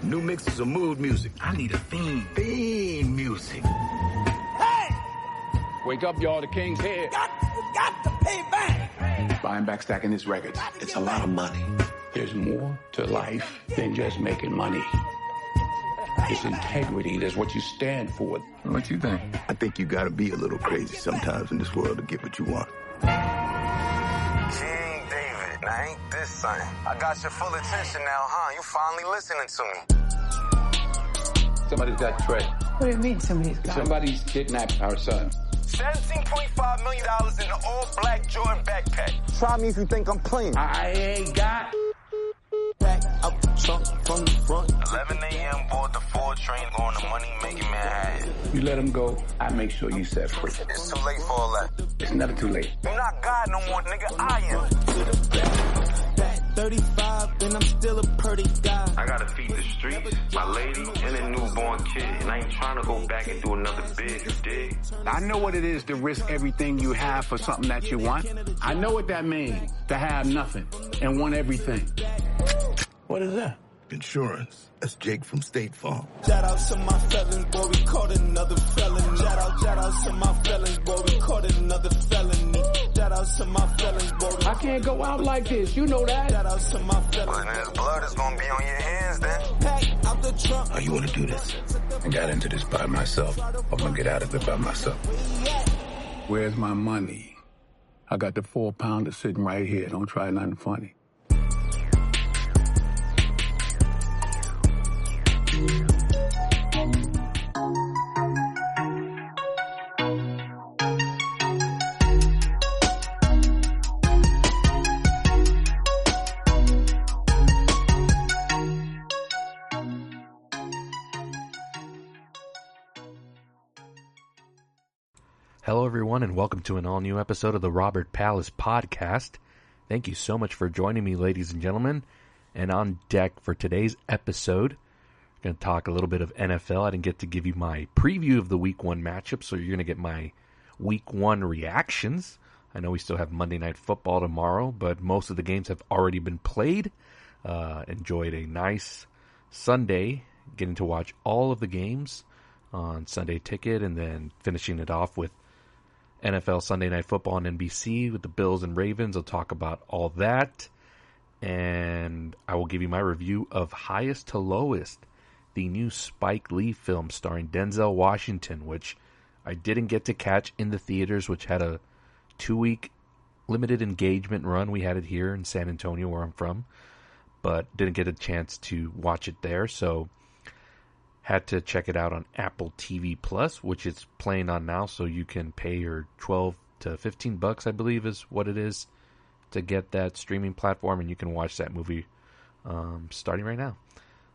New mixes of mood music. I need a theme. Theme music. Hey! Wake up, y'all. The king's here. Got to pay back. Buying back, stacking his records. It's a lot of money. There's more to life than just making money. It's integrity. That's what you stand for. What you think? I think you gotta be a little crazy sometimes in this world to get what you want. King David, now ain't this something? I got your full attention now, huh? You finally listening to me. Somebody's got Trey. What do you mean somebody's got? Somebody's kidnapped our son. $17.5 million in an all-black Jordan backpack. Try me if you think I'm playing. I ain't got... Back out the trunk from the front. 11 a.m. board the 4 train going to money-making Manhattan. You let him go, I make sure you set free. It's too late for all that. It's never too late. You're not God no more, nigga. I am. Back 35, and I'm still a pretty guy. I gotta feed the streets, my lady, and a newborn kid. And I ain't trying to go back and do another bid, you dig? I know what it is to risk everything you have for something that you want. I know what that means, to have nothing and want everything. What is that? Insurance. That's Jake from State Farm. Shout out to my felons, boy, we caught another felon. Shout out to my felons, boy, we caught another felony. Shout out to my felons, boy. I can't go out like this, you know that. Shout out to my felons. Well, then his blood is gonna be on your hands, then. Pack out the trunk. Oh, you wanna do this? I got into this by myself. I'm gonna get out of it by myself. Where's my money? I got the 4-pounder sitting right here. Don't try nothing funny. Hello, everyone, and welcome to an all-new episode of the Robert Palace Podcast. Thank you so much for joining me, ladies and gentlemen. And on deck for today's episode, we're going to talk a little bit of NFL. I didn't get to give you my preview of the Week 1 matchup, so you're going to get my Week 1 reactions. I know we still have Monday Night Football tomorrow, but most of the games have already been played. Enjoyed a nice Sunday, getting to watch all of the games on Sunday Ticket, and then finishing it off with NFL Sunday Night Football on NBC with the Bills and Ravens. I'll talk about all that. And I will give you my review of Highest to Lowest, the new Spike Lee film starring Denzel Washington, which I didn't get to catch in the theaters, which had a 2-week limited engagement run. We had it here in San Antonio, where I'm from, but didn't get a chance to watch it there. So had to check it out on Apple TV Plus, which it's playing on now, so you can pay your $12 to $15, I believe is what it is, to get that streaming platform, and you can watch that movie starting right now.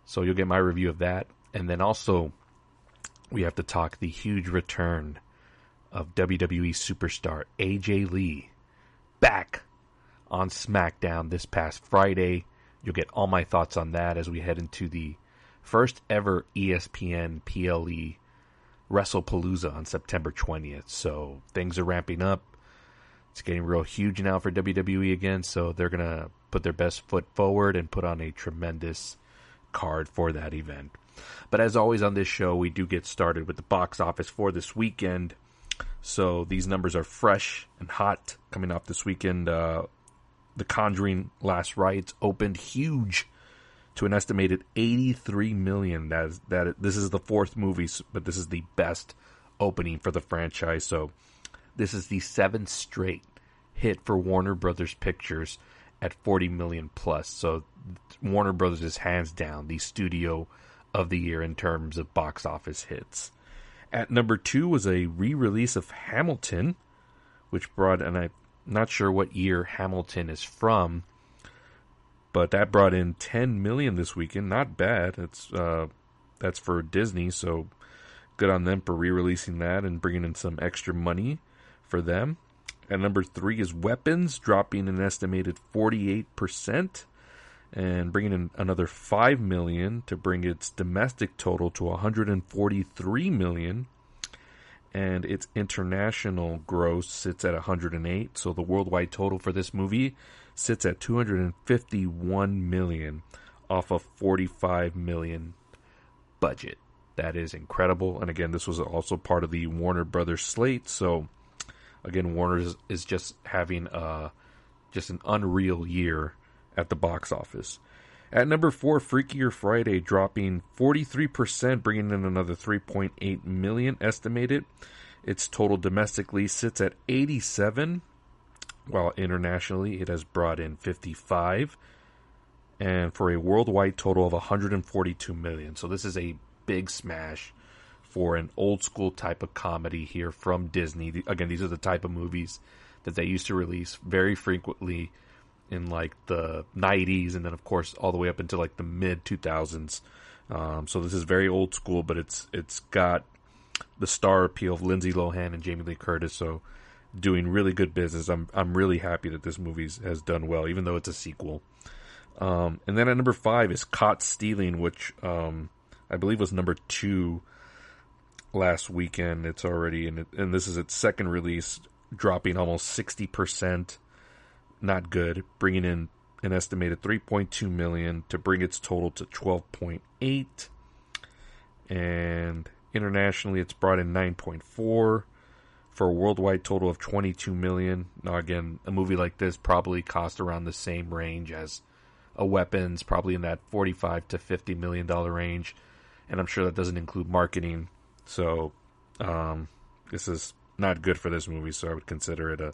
So you'll get my review of that. And then also, we have to talk the huge return of WWE superstar AJ Lee back on SmackDown this past Friday. You'll get all my thoughts on that as we head into the first ever ESPN PLE WrestlePalooza on September 20th. So things are ramping up. It's getting real huge now for WWE again. So they're going to put their best foot forward and put on a tremendous card for that event. But as always on this show, we do get started with the box office for this weekend. So these numbers are fresh and hot coming off this weekend. The Conjuring Last Rites opened huge to an estimated $83 million. This is the 4th movie, but this is the best opening for the franchise. So this is the 7th straight hit for Warner Brothers Pictures at $40 million plus. So Warner Brothers is hands down the studio of the year in terms of box office hits. At number 2 was a re-release of Hamilton, which brought, and I'm not sure what year Hamilton is from, but that brought in $10 million this weekend. Not bad. That's for Disney, so good on them for re-releasing that and bringing in some extra money for them. At number 3 is Weapons, dropping an estimated 48% and bringing in another $5 million to bring its domestic total to $143 million. And its international gross sits at 108. So the worldwide total for this movie sits at $251 million off of $45 million budget. That is incredible. And again, this was also part of the Warner Brothers slate. So again, Warner is just having just an unreal year at the box office. At number 4, Freakier Friday dropping 43%, bringing in another 3.8 million estimated. Its total domestically sits at 87, while internationally it has brought in 55, and for a worldwide total of 142 million. So this is a big smash for an old school type of comedy here from Disney. Again, these are the type of movies that they used to release very frequently in like the 90s, and then of course all the way up into like the mid 2000s. So this is very old school, but it's got the star appeal of Lindsay Lohan and Jamie Lee Curtis, so doing really good business. I'm really happy that this movie has done well, even though it's a sequel. And then at number 5 is Caught Stealing, which I believe was number 2 last weekend. It's already and this is its second release, dropping almost 60%. Not good, bringing in an estimated 3.2 million to bring its total to 12.8, and internationally it's brought in 9.4 for a worldwide total of 22 million. Now again, a movie like this probably cost around the same range as a Weapons, probably in that 45 to 50 million dollar range, and I'm sure that doesn't include marketing. So this is not good for this movie, so I would consider it a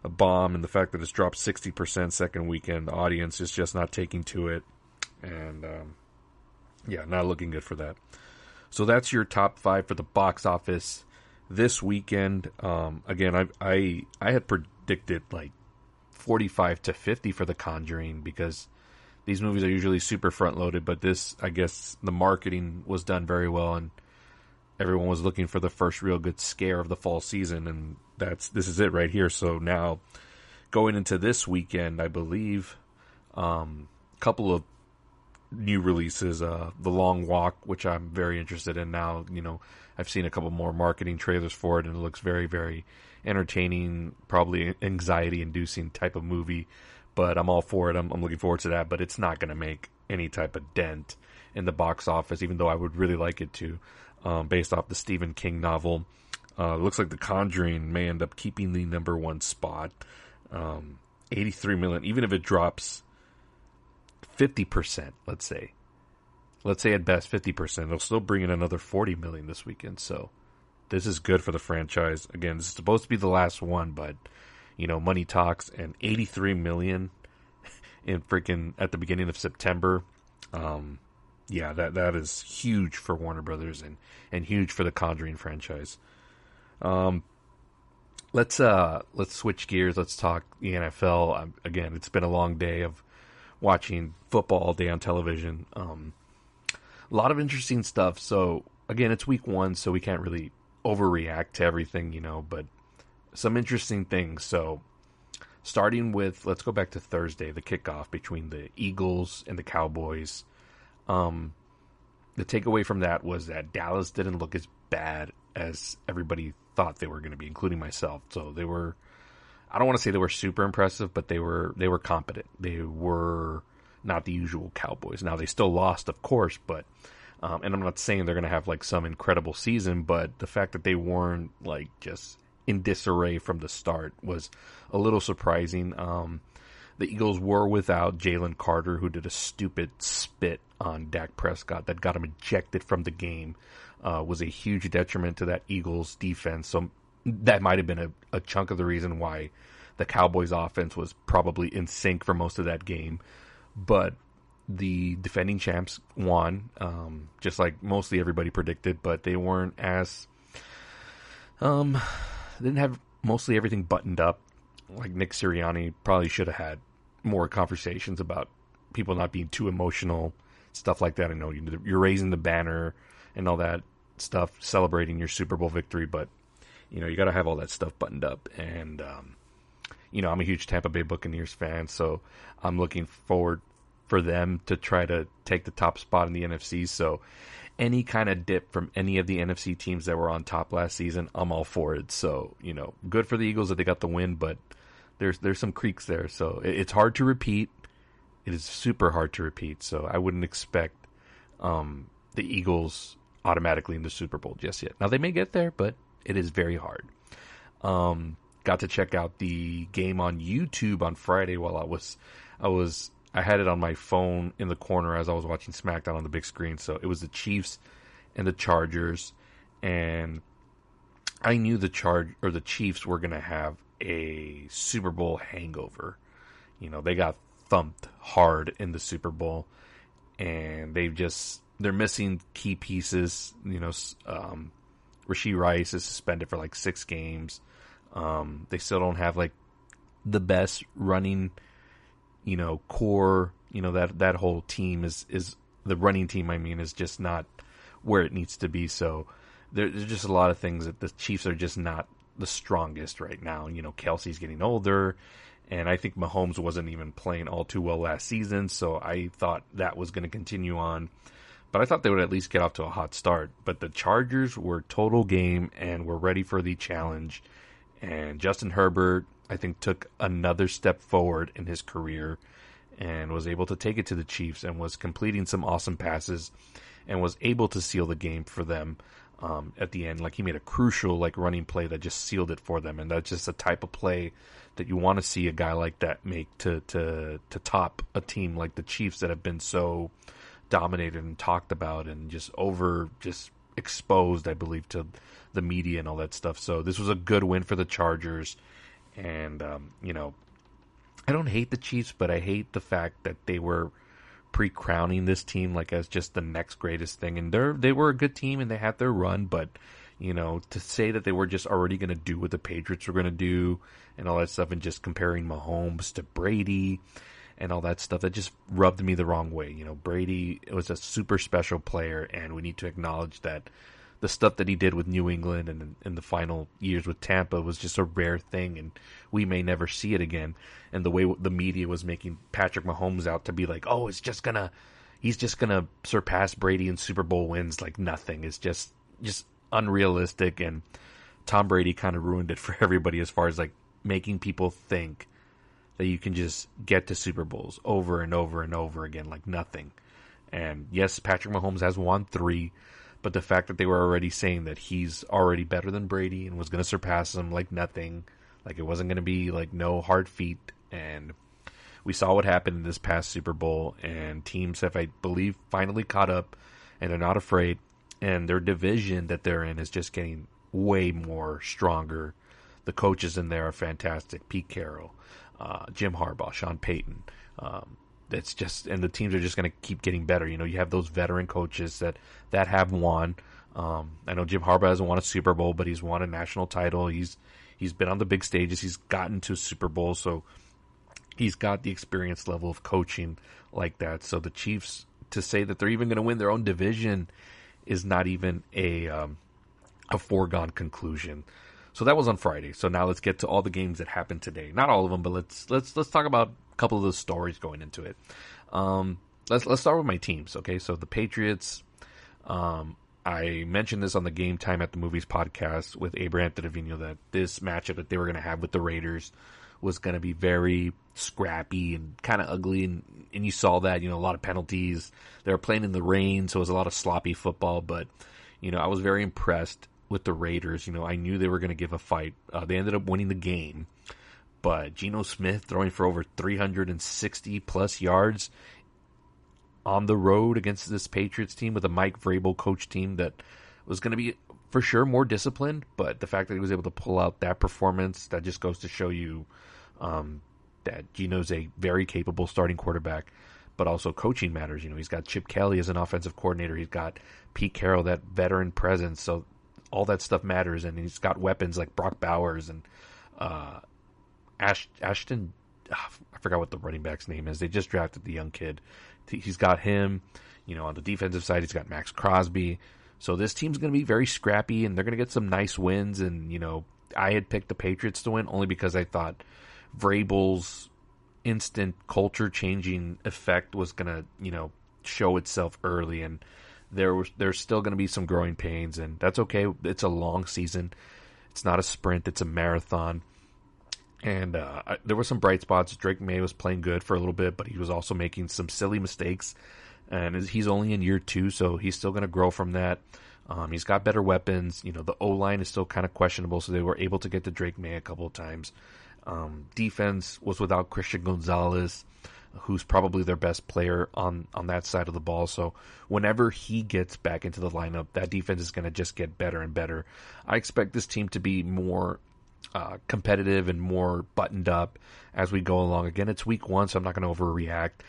bomb. And the fact that it's dropped 60% second weekend, the audience is just not taking to it, and not looking good for that. So that's your top 5 for the box office this weekend. Again, I had predicted like 45 to 50 for The Conjuring, because these movies are usually super front loaded, but this, I guess the marketing was done very well, and everyone was looking for the first real good scare of the fall season, and this is it right here. So now, going into this weekend, I believe a couple of new releases. The Long Walk, which I'm very interested in now. I've seen a couple more marketing trailers for it, and it looks very, very entertaining, probably anxiety-inducing type of movie, but I'm all for it. I'm looking forward to that, but it's not going to make any type of dent in the box office, even though I would really like it to, based off the Stephen King novel. Looks like The Conjuring may end up keeping the number 1 spot. 83 million, even if it drops 50%, let's say at best 50%, it'll still bring in another 40 million this weekend. So this is good for the franchise. Again, this is supposed to be the last one, but money talks, and 83 million in freaking at the beginning of September. That is huge for Warner Brothers and huge for the Conjuring franchise. Let's switch gears. Let's talk the NFL. Again, it's been a long day of watching football all day on television. A lot of interesting stuff. So again, it's week 1, so we can't really overreact to everything, but some interesting things. So starting with, let's go back to Thursday, the kickoff between the Eagles and the Cowboys. The takeaway from that was that Dallas didn't look as bad as everybody thought they were going to be, including myself. So they were, I don't want to say they were super impressive, but they were competent. They were not the usual Cowboys. Now, they still lost, of course, but and I'm not saying they're going to have like some incredible season, but the fact that they weren't like just in disarray from the start was a little surprising. The Eagles were without Jalen Carter, who did a stupid spit on Dak Prescott that got him ejected from the game. Was a huge detriment to that Eagles defense. So that might have been a chunk of the reason why the Cowboys offense was probably in sync for most of that game. But the defending champs won, just like mostly everybody predicted, but they weren't as, didn't have mostly everything buttoned up. Like Nick Sirianni probably should have had more conversations about people not being too emotional, stuff like that. I know you're raising the banner and all that stuff, celebrating your Super Bowl victory, but you got to have all that stuff buttoned up. And I'm a huge Tampa Bay Buccaneers fan, so I'm looking forward for them to try to take the top spot in the NFC. So any kind of dip from any of the NFC teams that were on top last season, I'm all for it. So good for the Eagles that they got the win, but there's some creaks there. So it's hard to repeat. It is super hard to repeat. So I wouldn't expect the Eagles automatically in the Super Bowl just yet. Now, they may get there, but it is very hard. Got to check out the game on YouTube on Friday while I had it on my phone in the corner as I was watching SmackDown on the big screen. So it was the Chiefs and the Chargers, and I knew the Chiefs were going to have a Super Bowl hangover. You know, they got thumped hard in the Super Bowl, and they're missing key pieces. You know, Rashee Rice is suspended for like 6 games. They still don't have like the best running, you know, core. You know, that whole team is the running team. I mean, is just not where it needs to be. So there's just a lot of things that the Chiefs are just not the strongest right now. You know, Kelsey's getting older, and I think Mahomes wasn't even playing all too well last season. So I thought that was going to continue on. But I thought they would at least get off to a hot start. But the Chargers were total game and were ready for the challenge. And Justin Herbert, I think, took another step forward in his career and was able to take it to the Chiefs and was completing some awesome passes and was able to seal the game for them at the end. Like, he made a crucial running play that just sealed it for them. And that's just the type of play that you want to see a guy like that make to top a team like the Chiefs that have been so dominated and talked about and just exposed, I believe, to the media and all that stuff. So this was a good win for the Chargers. And, you know, I don't hate the Chiefs, but I hate the fact that they were pre-crowning this team like as just the next greatest thing. And they were a good team and they had their run, but, you know, to say that they were just already going to do what the Patriots were going to do and all that stuff and just comparing Mahomes to Brady and all that stuff, that just rubbed me the wrong way. You know, Brady was a super special player, and we need to acknowledge that the stuff that he did with New England and in the final years with Tampa was just a rare thing, and we may never see it again. And the way the media was making Patrick Mahomes out to be like, oh, he's just gonna surpass Brady in Super Bowl wins like nothing. It's just unrealistic, and Tom Brady kind of ruined it for everybody as far as like making people think that you can just get to Super Bowls over and over and over again like nothing. And yes, Patrick Mahomes has won 3, but the fact that they were already saying that he's already better than Brady and was going to surpass him like nothing, like it wasn't going to be like no hard feat. And we saw what happened in this past Super Bowl, and teams have, I believe, finally caught up and are not afraid. And their division that they're in is just getting way more stronger. The coaches in there are fantastic. Pete Carroll, Jim Harbaugh, Sean Payton. It's just, and the teams are just going to keep getting better. You know, you have those veteran coaches that have won. I know Jim Harbaugh hasn't won a Super Bowl, but he's won a national title. He's been on the big stages. He's gotten to Super Bowl, so he's got the experience level of coaching like that. So the Chiefs, to say that they're even going to win their own division is not even a foregone conclusion. So that was on Friday. So now let's get to all the games that happened today. Not all of them, but let's talk about a couple of the stories going into it. Let's start with my teams. Okay, so the Patriots. I mentioned this on the Game Time at the Movies podcast with Abraham Trevino that this matchup that they were going to have with the Raiders was going to be very scrappy and kind of ugly, and you saw that. You know, a lot of penalties. They were playing in the rain, so it was a lot of sloppy football. But you know, I was very impressed with the Raiders. You know, I knew they were going to give a fight. They ended up winning the game, but Geno Smith throwing for over 360 plus yards on the road against this Patriots team with a Mike Vrabel coach team that was going to be for sure more disciplined, but the fact that he was able to pull out that performance, that just goes to show you that Geno's a very capable starting quarterback, but also coaching matters. You know, he's got Chip Kelly as an offensive coordinator. He's got Pete Carroll, that veteran presence. So all that stuff matters, and he's got weapons like Brock Bowers and Ashton. I forgot what the running back's name is. They just drafted the young kid. He's got him. You know, on the defensive side, he's got Max Crosby. So this team's going to be very scrappy, and they're going to get some nice wins. And, you know, I had picked the Patriots to win only because I thought Vrabel's instant culture-changing effect was going to, you know, show itself early. And there's still going to be some growing pains, and that's okay. It's a long season. It's not a sprint. It's a marathon. And there were some bright spots. Drake May was playing good for a little bit, but he was also making some silly mistakes. and he's only in year 2, so he's still going to grow from that. He's got better weapons. The O-line is still kind of questionable, so they were able to get to Drake May a couple of times. Defense was without Christian Gonzalez, who's probably their best player on that side of the ball. So whenever he gets back into the lineup, that defense is going to just get better and better. I expect this team to be more competitive and more buttoned up as we go along. Again, it's week 1, so I'm not going to overreact.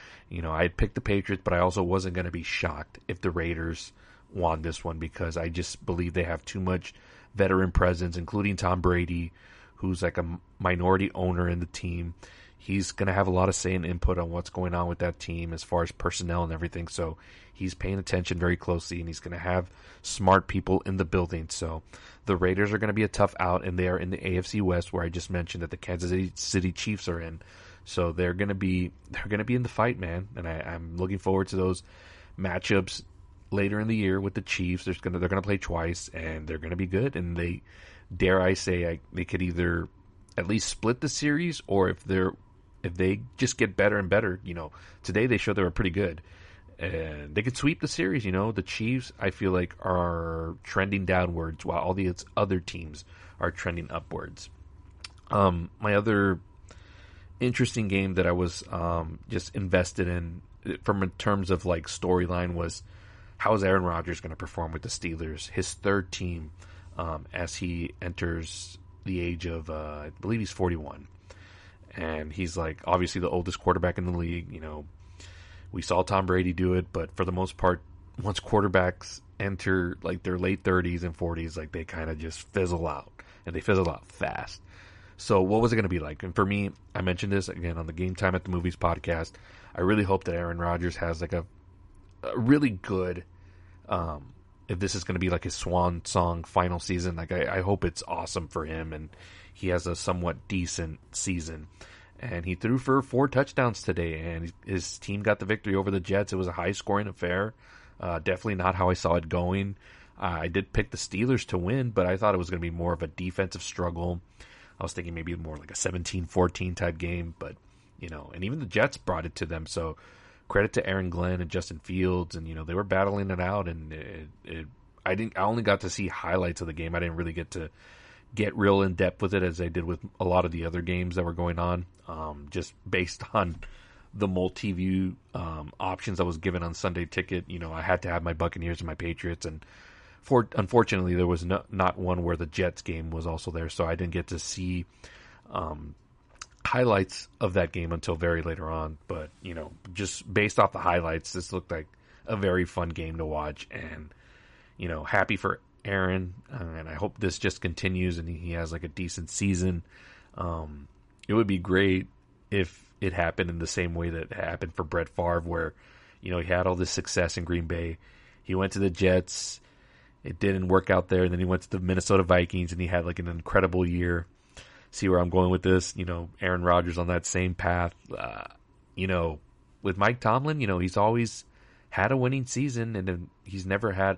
I had picked the Patriots, but I also wasn't going to be shocked if the Raiders won this one, because I just believe they have too much veteran presence, including Tom Brady, who's like a minority owner in the team. He's going to have a lot of say and input on what's going on with that team as far as personnel and everything. So he's paying attention very closely, and he's going to have smart people in the building. So the Raiders are going to be a tough out, and they are in the AFC West, where I just mentioned that the Kansas City Chiefs are in. So they're going to be in the fight, man. And I'm looking forward to those matchups later in the year with the Chiefs. They're going to play twice, and they're going to be good. And they, dare I say, they could either at least split the series, or if they just get better and better. Today they showed they were pretty good, and they could sweep the series. The Chiefs, I feel like, are trending downwards, while all the other teams are trending upwards. My other interesting game that I was just invested in, in terms of like storyline, was how is Aaron Rodgers going to perform with the Steelers, his third team, as he enters the age of, I believe he's 41. And he's like obviously the oldest quarterback in the league. We saw Tom Brady do it, but for the most part, once quarterbacks enter like their late 30s and 40s, like they kind of just fizzle out, and they fizzle out fast. So what was it going to be like? And for me, I mentioned this again on the Game Time at the Movies podcast. I really hope that Aaron Rodgers has like a really good, if this is going to be like his swan song final season, like I hope it's awesome for him, and he has a somewhat decent season. And he threw for 4 touchdowns today, and his team got the victory over the Jets. It was a high-scoring affair. Definitely not how I saw it going. I did pick the Steelers to win, but I thought it was going to be more of a defensive struggle. I was thinking maybe more like a 17-14 type game, but, and even the Jets brought it to them. So credit to Aaron Glenn and Justin Fields, and, they were battling it out, and I only got to see highlights of the game. I didn't really get to get real in depth with it as I did with a lot of the other games that were going on, just based on the multi-view options I was given on Sunday Ticket. I had to have my Buccaneers and my Patriots, and unfortunately there was not one where the Jets game was also there, so I didn't get to see highlights of that game until very later on. But just based off the highlights, this looked like a very fun game to watch, and happy for Aaron, and I hope this just continues and he has like a decent season. It would be great if it happened in the same way that it happened for Brett Favre, where he had all this success in Green Bay. He went to the Jets, it didn't work out there, and then he went to the Minnesota Vikings and he had like an incredible year. See where I'm going with this? Aaron Rodgers on that same path. With Mike Tomlin, he's always had a winning season, and then he's never had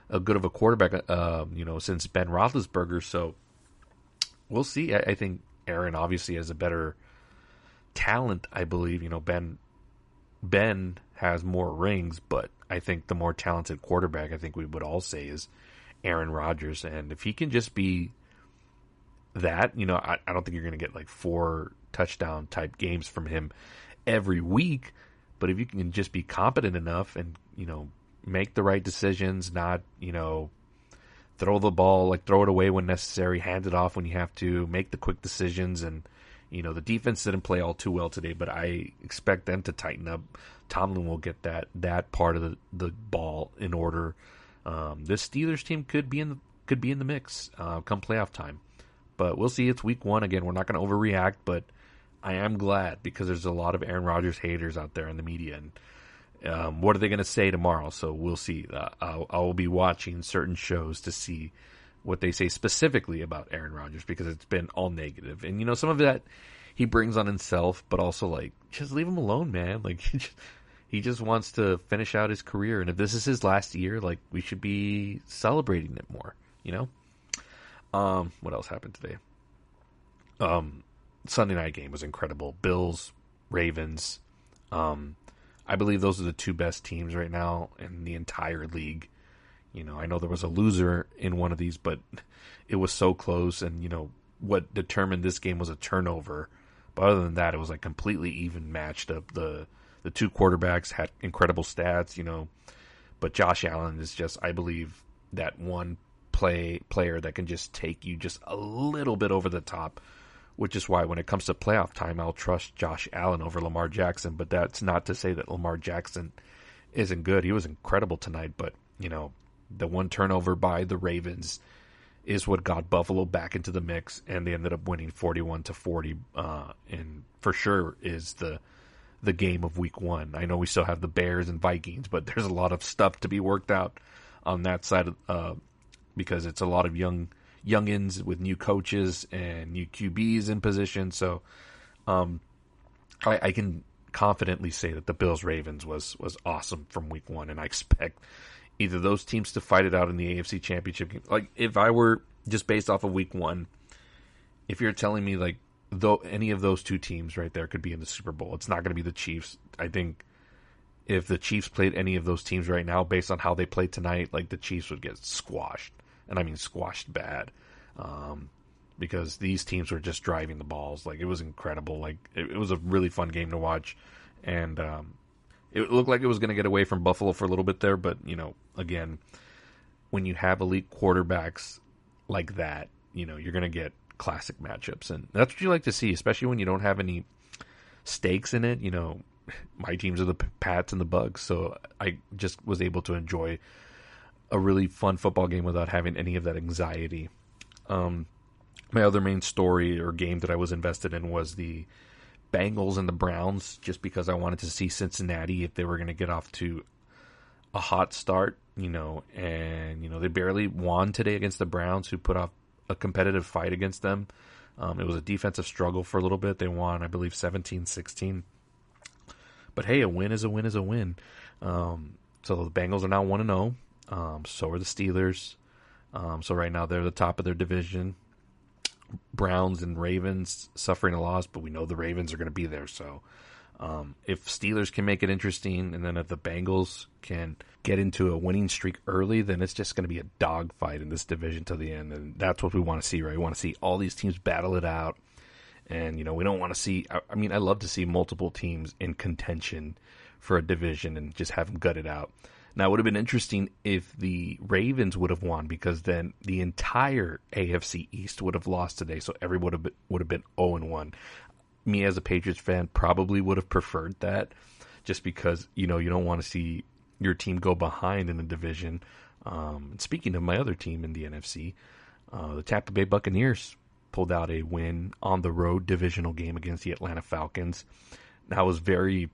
a good of a quarterback, since Ben Roethlisberger. So we'll see. I think Aaron obviously has a better talent, I believe. Ben has more rings, but I think the more talented quarterback, I think we would all say, is Aaron Rodgers. And if he can just be that, I don't think you're going to get like 4 touchdown type games from him every week, but if you can just be competent enough and, make the right decisions, not, throw the ball, like throw it away when necessary, hand it off when you have to, make the quick decisions. And, the defense didn't play all too well today, but I expect them to tighten up. Tomlin will get that part of the ball in order. This Steelers team could be in the mix come playoff time, but we'll see. It's week 1 again. We're not going to overreact, but I am glad, because there's a lot of Aaron Rodgers haters out there in the media, and what are they going to say tomorrow? So we'll see. I will be watching certain shows to see what they say specifically about Aaron Rodgers, because it's been all negative. And, some of that he brings on himself, but also, like, just leave him alone, man. Like, he just wants to finish out his career. And if this is his last year, like, we should be celebrating it more, What else happened today? Sunday night game was incredible. Bills, Ravens. I believe those are the two best teams right now in the entire league. I know there was a loser in one of these, but it was so close, and, what determined this game was a turnover. But other than that, it was like completely even matched up. The two quarterbacks had incredible stats, but Josh Allen is just, I believe, that one player that can just take you just a little bit over the top, which is why when it comes to playoff time, I'll trust Josh Allen over Lamar Jackson. But that's not to say that Lamar Jackson isn't good. He was incredible tonight, but, the one turnover by the Ravens is what got Buffalo back into the mix, and they ended up winning 41-40, and for sure is the game of week 1. I know we still have the Bears and Vikings, but there's a lot of stuff to be worked out on that side because it's a lot of youngins with new coaches and new QBs in position. So I can confidently say that the Bills-Ravens was awesome from week 1, and I expect either those teams to fight it out in the AFC Championship game. Like, if I were just based off of week 1, if you're telling me, like, though any of those two teams right there could be in the Super Bowl, it's not going to be the Chiefs. I think if the Chiefs played any of those teams right now, based on how they played tonight, like, the Chiefs would get squashed. And I mean squashed bad. Because these teams were just driving the balls. Like, it was incredible. Like, it was a really fun game to watch. And it looked like it was going to get away from Buffalo for a little bit there. But, again, when you have elite quarterbacks like that, you're going to get classic matchups. And that's what you like to see, especially when you don't have any stakes in it. My teams are the Pats and the Bucs. So I just was able to enjoy a really fun football game without having any of that anxiety. My other main story or game that I was invested in was the Bengals and the Browns, just because I wanted to see Cincinnati if they were going to get off to a hot start, and, they barely won today against the Browns, who put off a competitive fight against them. It was a defensive struggle for a little bit. They won, I believe, 17-16. But hey, a win is a win is a win. So the Bengals are now 1-0. So are the Steelers. So right now they're the top of their division. Browns and Ravens suffering a loss, but we know the Ravens are going to be there. So if Steelers can make it interesting, and then if the Bengals can get into a winning streak early, then it's just going to be a dogfight in this division to the end. And that's what we want to see, right? We want to see all these teams battle it out. And, we don't want to see, I love to see multiple teams in contention for a division and just have them gut it out. Now, it would have been interesting if the Ravens would have won, because then the entire AFC East would have lost today, so everyone would have been 0-1. Me, as a Patriots fan, probably would have preferred that, just because, you don't want to see your team go behind in the division. Speaking of my other team in the NFC, the Tampa Bay Buccaneers pulled out a win on the road divisional game against the Atlanta Falcons. Now, I was very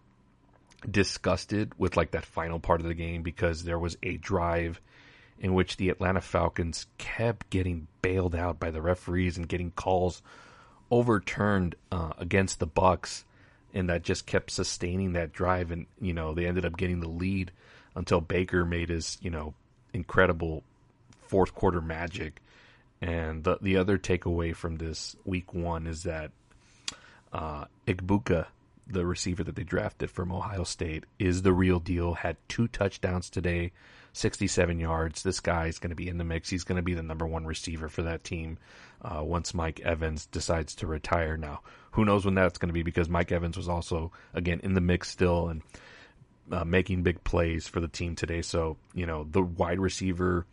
disgusted with that final part of the game, because there was a drive in which the Atlanta Falcons kept getting bailed out by the referees and getting calls overturned against the Bucs, and that just kept sustaining that drive. And they ended up getting the lead until Baker made his incredible fourth quarter magic. And the other takeaway from this week 1 is that Igbuka, the receiver that they drafted from Ohio State, is the real deal. Had 2 touchdowns today, 67 yards. This guy is going to be in the mix. He's going to be the number 1 receiver for that team once Mike Evans decides to retire. Now, who knows when that's going to be, because Mike Evans was also, again, in the mix still and making big plays for the team today. So, the wide receiver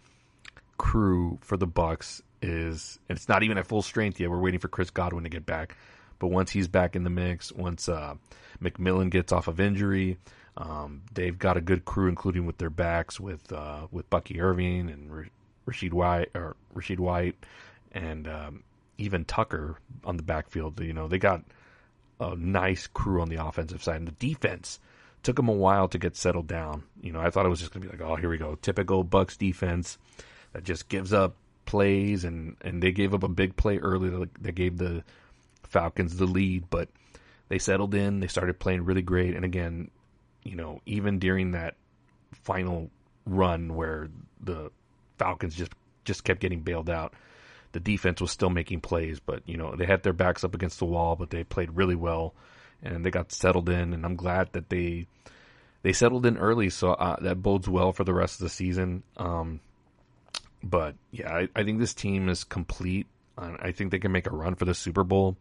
crew for the Bucs is, and it's not even at full strength yet. We're waiting for Chris Godwin to get back. But once he's back in the mix, once McMillan gets off of injury, they've got a good crew, including with their backs, with Bucky Irving and Rashid White, and even Tucker on the backfield. They got a nice crew on the offensive side, and the defense took them a while to get settled down. I thought it was just going to be like, oh, here we go, typical Bucs defense that just gives up plays, and they gave up a big play early that gave the Falcons the lead, but they settled in. They started playing really great. And again, even during that final run where the Falcons just kept getting bailed out, the defense was still making plays. But, they had their backs up against the wall, but they played really well, and they got settled in. And I'm glad that they they settled in early, so that bodes well for the rest of the season. But yeah, I think this team is complete. I think they can make a run for the Super Bowl.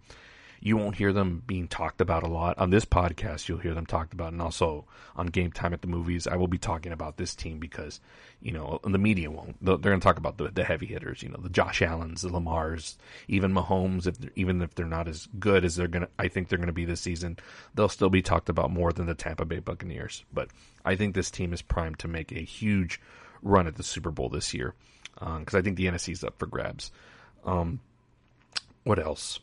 You won't hear them being talked about a lot. On this podcast, you'll hear them talked about, and also on Game Time at the Movies, I will be talking about this team because, the media won't. They're going to talk about the heavy hitters, the Josh Allens, the Lamars, even Mahomes, even if they're not as good as I think they're going to be this season, they'll still be talked about more than the Tampa Bay Buccaneers. But I think this team is primed to make a huge run at the Super Bowl this year because I think the NFC is up for grabs. What else?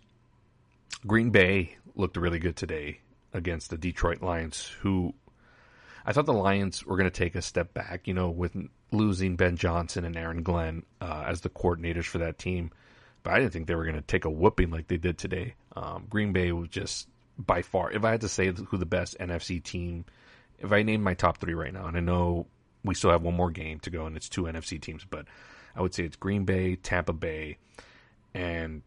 Green Bay looked really good today against the Detroit Lions, who I thought the Lions were going to take a step back, with losing Ben Johnson and Aaron Glenn as the coordinators for that team. But I didn't think they were going to take a whooping like they did today. Green Bay was just by far, if I had to say who the best NFC team, if I named my top three right now, and I know we still have one more game to go and it's two NFC teams, but I would say it's Green Bay, Tampa Bay, and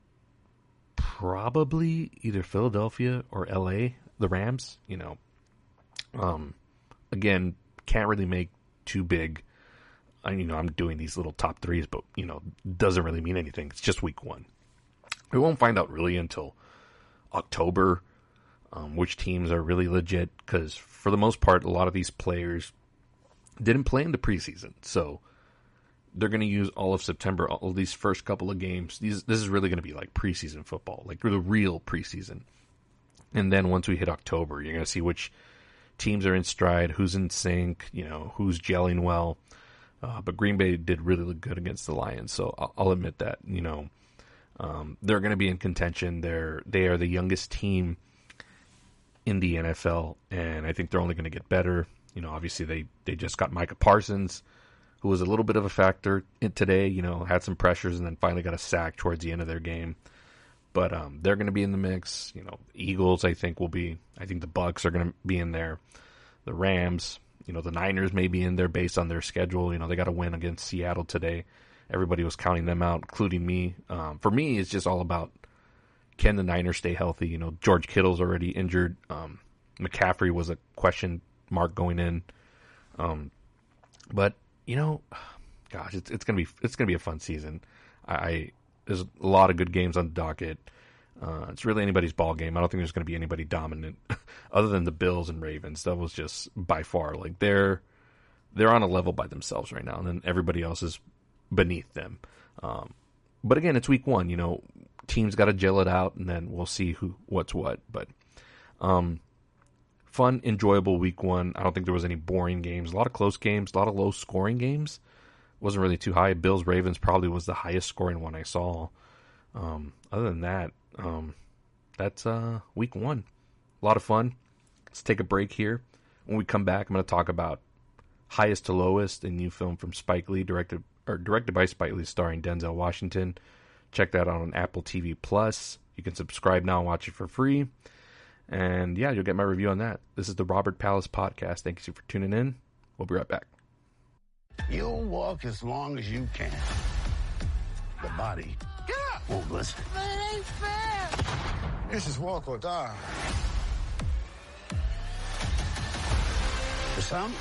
probably either Philadelphia or LA, the Rams. Again, can't really make too big. I'm doing these little top threes, but doesn't really mean anything. It's just week one. We won't find out really until October which teams are really legit, because for the most part, a lot of these players didn't play in the preseason, so they're going to use all of September, all of these first couple of games. This is really going to be like preseason football, like the real preseason. And then once we hit October, you're going to see which teams are in stride, who's in sync, who's gelling well. But Green Bay did really look good against the Lions, so I'll admit that. They're going to be in contention. They are the youngest team in the NFL, and I think they're only going to get better. Obviously they just got Micah Parsons, who was a little bit of a factor today, had some pressures and then finally got a sack towards the end of their game. But they're going to be in the mix. Eagles, I think the Bucks are going to be in there. The Rams, the Niners may be in there based on their schedule. They got a win against Seattle today. Everybody was counting them out, including me. For me, it's just all about, can the Niners stay healthy? George Kittle's already injured. McCaffrey was a question mark going in. But gosh, it's gonna be a fun season. There's a lot of good games on the docket. It's really anybody's ball game. I don't think there's going to be anybody dominant other than the Bills and Ravens. That was just by far, like, they're on a level by themselves right now, and then everybody else is beneath them. But again, it's week one. Teams got to gel it out, and then we'll see what's what. But fun, enjoyable week one. I don't think there was any boring games. A lot of close games, a lot of low scoring games. Wasn't really too high. Bills Ravens probably was the highest scoring one I saw. Other than that, that's week one. A lot of fun. Let's take a break here. When we come back, I'm going to talk about Highest to Lowest, a new film from Spike Lee, directed by Spike Lee, starring Denzel Washington. Check that out on Apple TV Plus. You can subscribe now and watch it for free. And yeah, you'll get my review on that. This is the Robert Palace Podcast. Thank you for tuning in. We'll be right back. You'll walk as long as you can. The body won't listen. But it ain't fair. This is walk or die. For some,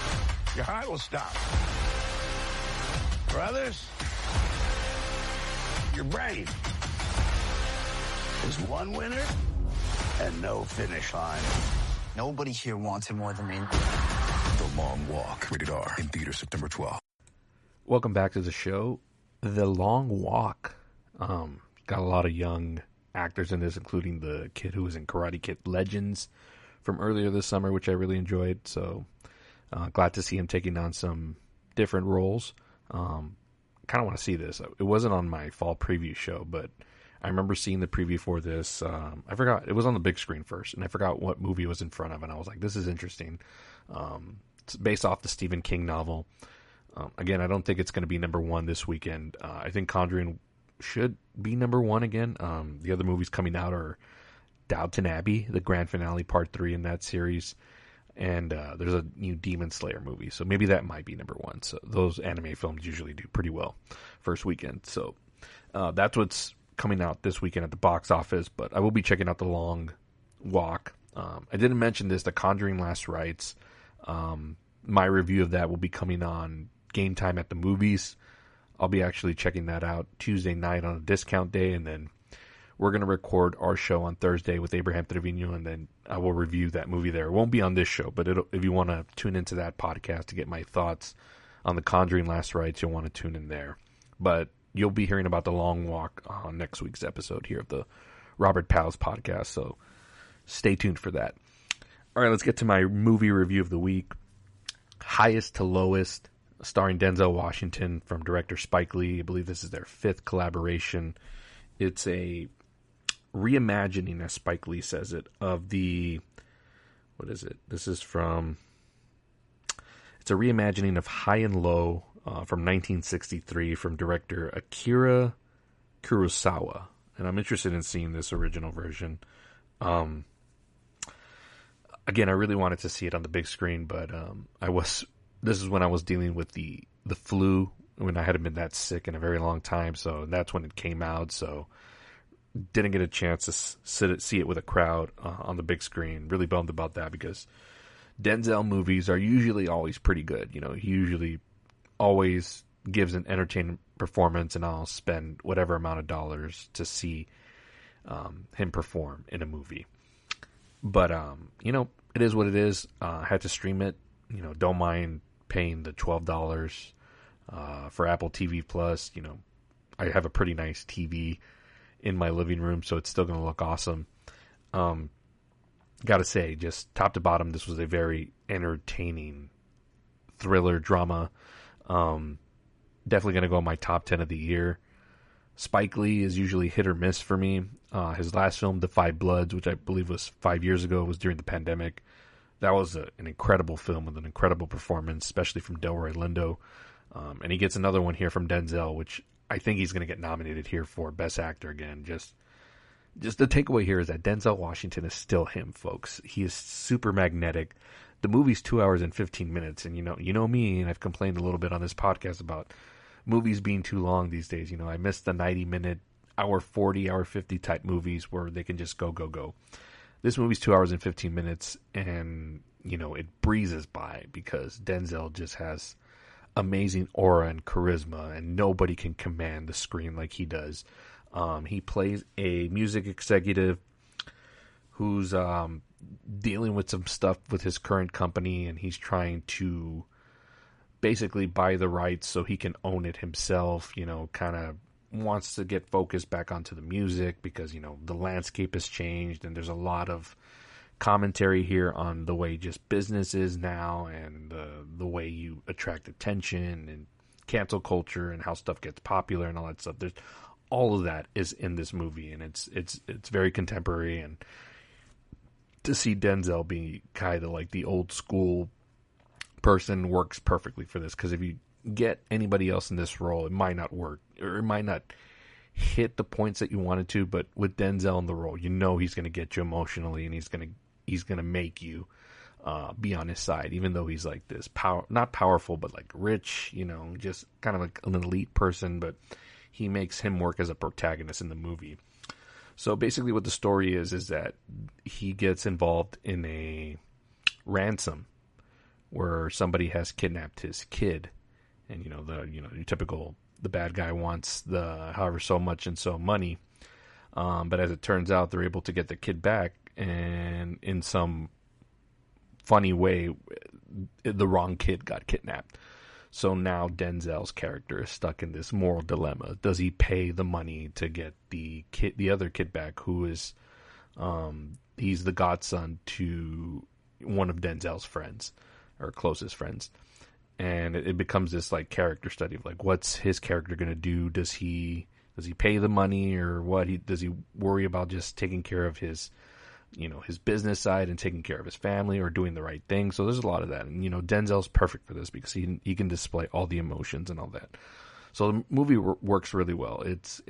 your heart will stop. For others, your brain. There's one winner and no finish line. Nobody here wants it more than me. The Long Walk. Rated R. In theaters September 12th. Welcome back to the show. The Long Walk. Got a lot of young actors in this, including the kid who was in Karate Kid Legends from earlier this summer, which I really enjoyed. So glad to see him taking on some different roles. Kind of want to see this. It wasn't on my fall preview show, but I remember seeing the preview for this. I forgot. It was on the big screen first, and I forgot what movie it was in front of, and I was like, this is interesting. It's based off the Stephen King novel. Again, I don't think it's going to be number one this weekend. I think Conjuring should be number one again. The other movies coming out are Downton Abbey, the grand finale, part 3 in that series. And there's a new Demon Slayer movie, so maybe that might be number one. So those anime films usually do pretty well first weekend. So that's what's coming out this weekend at the box office. But I will be checking out The Long Walk. I didn't mention this, The Conjuring Last Rites. My review of that will be coming on Game Time at the Movies. I'll be actually checking that out Tuesday night on a discount day, and then we're going to record our show on Thursday with Abraham Trevino, and then I will review that movie there. It won't be on this show, but if you want to tune into that podcast to get my thoughts on The Conjuring Last Rites, you'll want to tune in there. But you'll be hearing about The Long Walk on next week's episode here of the Robert Pals podcast, so stay tuned for that. All right, let's get to my movie review of the week. Highest to Lowest, starring Denzel Washington, from director Spike Lee. I believe this is their 5th collaboration. It's a reimagining, as Spike Lee says it, of the, what is it? This is from, it's a reimagining of High and Low from 1963 from director Akira Kurosawa. And I'm interested in seeing this original version. Again, I really wanted to see it on the big screen, but this is when I was dealing with the flu, when I hadn't been that sick in a very long time, so that's when it came out, so didn't get a chance to see it with a crowd on the big screen. Really bummed about that, because Denzel movies are usually always pretty good. You know, he usually always gives an entertaining performance, and I'll spend whatever amount of dollars to see him perform in a movie. But, you know, it is what it is. I had to stream it. You know, don't mind paying the $12 for Apple TV Plus. You know, I have a pretty nice TV in my living room, so it's still going to look awesome. Gotta say, just top to bottom, this was a very entertaining thriller drama. Definitely going to go in my top 10 of the year. Spike Lee is usually hit or miss for me. His last film, The Five Bloods, which I believe was 5 years ago, was during the pandemic. That was an incredible film with an incredible performance, especially from Delroy Lindo. And he gets another one here from Denzel, which I think he's going to get nominated here for Best Actor again. Just the takeaway here is that Denzel Washington is still him, folks. He is super magnetic. The movie's 2 hours and 15 minutes, and you know me, and I've complained a little bit on this podcast about movies being too long these days. You know, I miss the 90-minute, hour 40, hour 50 type movies where they can just go. This movie's 2 hours and 15 minutes, and, you know, it breezes by because Denzel just has amazing aura and charisma, and nobody can command the screen like he does. He plays a music executive who's dealing with some stuff with his current company, and he's trying to basically buy the rights so he can own it himself. You know, kind of wants to get focused back onto the music because, you know, the landscape has changed, and there's a lot of commentary here on the way just business is now, and the way you attract attention and cancel culture and how stuff gets popular and all that stuff. There's all of that is in this movie, and it's very contemporary. And to see Denzel be kind of like the old school person works perfectly for this, because if you get anybody else in this role, it might not work, or it might not hit the points that you wanted to. But with Denzel in the role, you know he's going to get you emotionally, and he's going to make you be on his side, even though he's like this not powerful, but like rich, you know, just kind of like an elite person, but he makes him work as a protagonist in the movie. So basically what the story is that he gets involved in a ransom where somebody has kidnapped his kid, and your typical, the bad guy wants the however so much and so money, but as it turns out, they're able to get the kid back, and in some funny way, the wrong kid got kidnapped. So now Denzel's character is stuck in this moral dilemma. Does he pay the money to get the other kid back, who is, he's the godson to one of Denzel's friends, or closest friends. And it becomes this like character study of like, what's his character going to do? Does he pay the money, or what? Does he worry about just taking care of his, his business side and taking care of his family, or doing the right thing? So there's a lot of that. And, Denzel's perfect for this because he can display all the emotions and all that. So the movie works really well. It's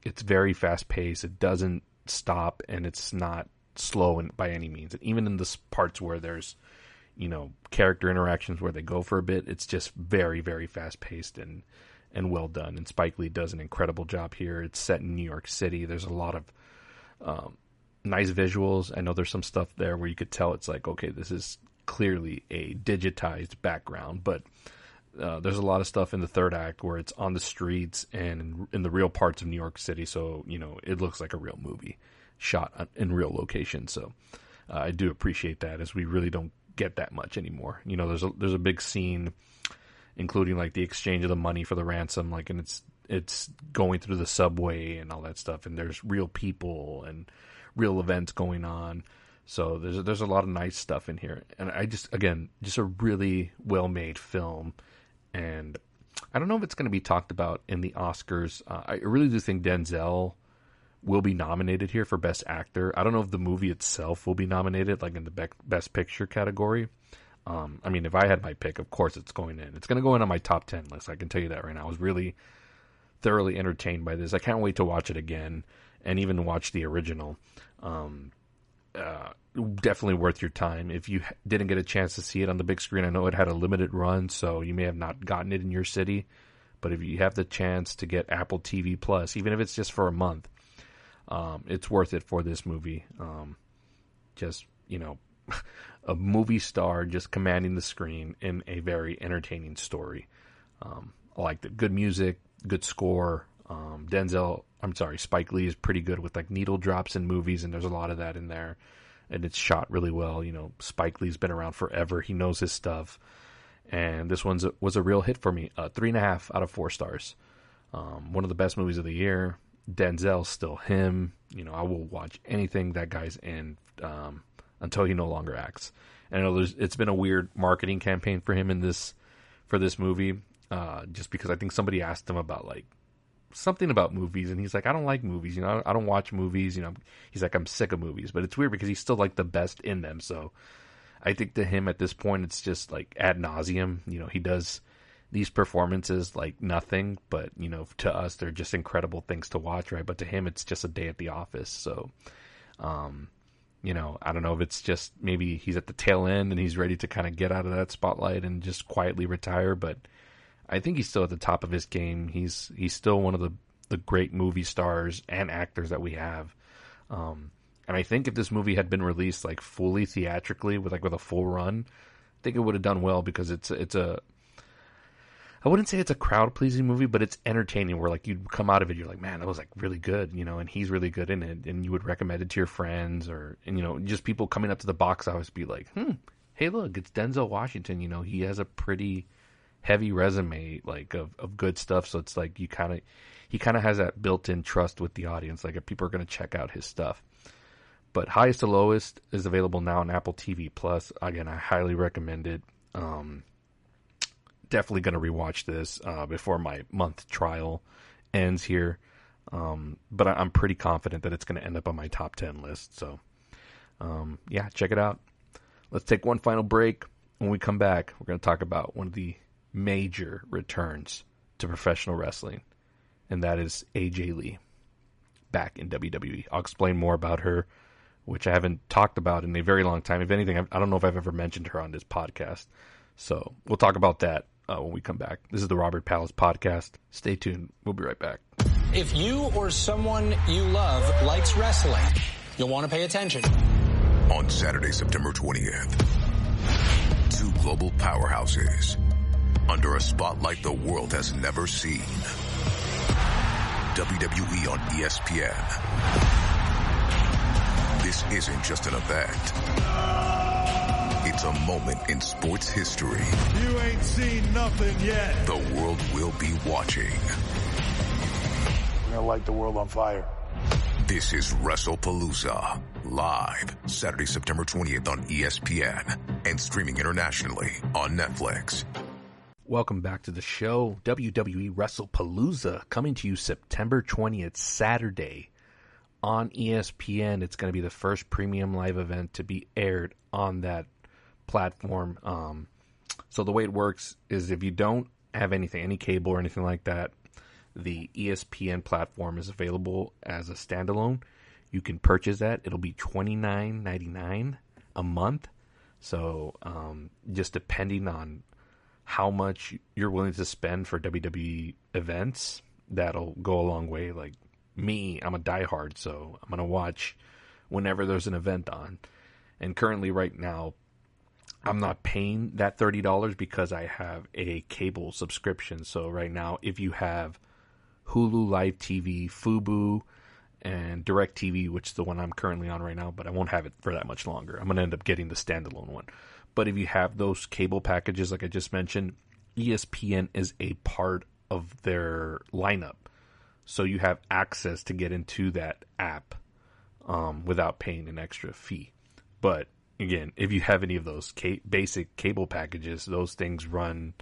very fast paced. It doesn't stop, and it's not slow by any means. And even in the parts where there's, character interactions where they go for a bit, it's just very, very fast paced and well done. And Spike Lee does an incredible job here. It's set in New York City. There's a lot of nice visuals. I know there's some stuff there where you could tell it's like, okay, this is clearly a digitized background, but there's a lot of stuff in the third act where it's on the streets and in the real parts of New York City, so it looks like a real movie shot in real locations. So I do appreciate that, as we really don't get that much anymore. There's a big scene including like the exchange of the money for the ransom, like, and it's going through the subway and all that stuff, and there's real people and real events going on. So there's a lot of nice stuff in here, and just a really well made film. And I don't know if it's going to be talked about in the Oscars. I really do think Denzel will be nominated here for Best Actor. I don't know if the movie itself will be nominated, like in the Best Picture category. I mean, if I had my pick, of course it's going in. It's going to go in on my top 10 list. I can tell you that right now. I was really thoroughly entertained by this. I can't wait to watch it again and even watch the original. Definitely worth your time. If you didn't get a chance to see it on the big screen, I know it had a limited run, so you may have not gotten it in your city. But if you have the chance to get Apple TV Plus, even if it's just for a month, it's worth it for this movie. A movie star just commanding the screen in a very entertaining story. I like the good music, good score. Spike Lee is pretty good with like needle drops in movies, and there's a lot of that in there. And it's shot really well. Spike Lee's been around forever. He knows his stuff. And this was a real hit for me. 3.5 out of 4 stars. One of the best movies of the year. Denzel's still him. I will watch anything that guy's in until he no longer acts. And I know it's been a weird marketing campaign for him for this movie. Just because I think somebody asked him about like something about movies, and he's like, I don't like movies, I don't watch movies, he's like, I'm sick of movies. But it's weird because he's still like the best in them. So I think to him at this point, it's just like ad nauseum. He does these performances like nothing, but to us, they're just incredible things to watch, right? But to him, it's just a day at the office. So I don't know if it's just maybe he's at the tail end and he's ready to kind of get out of that spotlight and just quietly retire, but I think he's still at the top of his game. He's still one of the great movie stars and actors that we have. And I think if this movie had been released like fully theatrically with a full run, I think it would have done well, because I wouldn't say it's a crowd pleasing movie, but it's entertaining, where like you'd come out of it, you're like, man, that was like really good, and he's really good in it, and you would recommend it to your friends, and just people coming up to the box office be like, hey, look, it's Denzel Washington. He has a pretty heavy resume, like of good stuff. So it's like he kind of has that built-in trust with the audience. Like, if people are going to check out his stuff. But Highest to Lowest is available now on Apple TV Plus. Again, I highly recommend it. Definitely going to rewatch this before my month trial ends here. But I'm pretty confident that it's going to end up on my top 10 list. So, check it out. Let's take one final break. When we come back, we're going to talk about one of the major returns to professional wrestling, and that is AJ Lee back in WWE. I'll explain more about her, which I haven't talked about in a very long time. If anything, I don't know if I've ever mentioned her on this podcast. So we'll talk about that when we come back. This is the Robert Palace Podcast. Stay tuned. We'll be right back. If you or someone you love likes wrestling, you'll want to pay attention. On Saturday, September 20th, two global powerhouses under a spotlight the world has never seen. WWE on ESPN. This isn't just an event. It's a moment in sports history. You ain't seen nothing yet. The world will be watching. We're gonna light the world on fire. This is WrestlePalooza, live Saturday, September 20th on ESPN and streaming internationally on Netflix. Welcome back to the show. WWE WrestlePalooza coming to you September 20th, Saturday on ESPN. It's going to be the first premium live event to be aired on that platform. So the way it works is, if you don't have anything, any cable or anything like that, the ESPN platform is available as a standalone. You can purchase that. It'll be $29.99 a month. So just depending on how much you're willing to spend for WWE events, that'll go a long way. Like me, I'm a diehard, so I'm going to watch whenever there's an event on. And currently right now, I'm not paying that $30 because I have a cable subscription. So right now, if you have Hulu Live TV, Fubo, and DirecTV, which is the one I'm currently on right now, but I won't have it for that much longer. I'm going to end up getting the standalone one. But if you have those cable packages, like I just mentioned, ESPN is a part of their lineup. So you have access to get into that app without paying an extra fee. But again, if you have any of those basic cable packages, those things run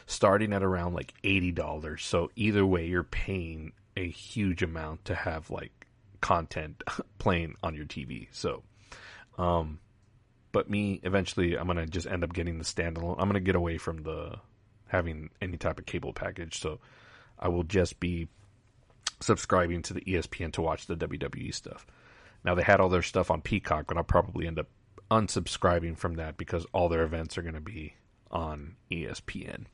starting at around like $80. So either way, you're paying a huge amount to have like content playing on your TV. So, but me, eventually, I'm going to just end up getting the standalone. I'm going to get away from having any type of cable package. So I will just be subscribing to the ESPN to watch the WWE stuff. Now, they had all their stuff on Peacock, but I'll probably end up unsubscribing from that because all their events are going to be on ESPN.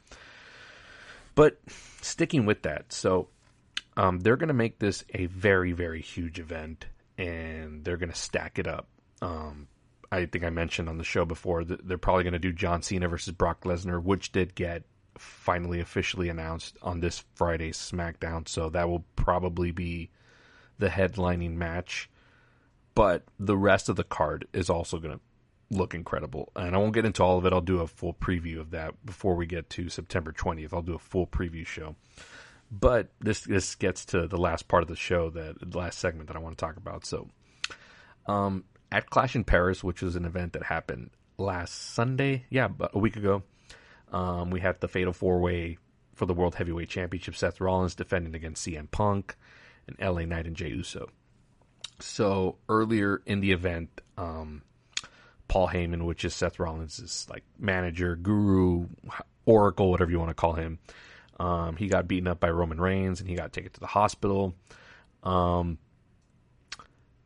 But sticking with that, so they're going to make this a very, very huge event, and they're going to stack it up. I think I mentioned on the show before that they're probably going to do John Cena versus Brock Lesnar, which did get finally officially announced on this Friday's SmackDown. So that will probably be the headlining match. But the rest of the card is also going to look incredible. And I won't get into all of it. I'll do a full preview of that before we get to September 20th. I'll do a full preview show. But this gets to the last part of the show, the last segment that I want to talk about. So, at Clash in Paris, which was an event that happened last Sunday, a week ago, we had the Fatal 4-Way for the World Heavyweight Championship. Seth Rollins defending against CM Punk and LA Knight and Jey Uso. So earlier in the event, Paul Heyman, which is Seth Rollins' like manager, guru, oracle, whatever you want to call him, he got beaten up by Roman Reigns and he got taken to the hospital.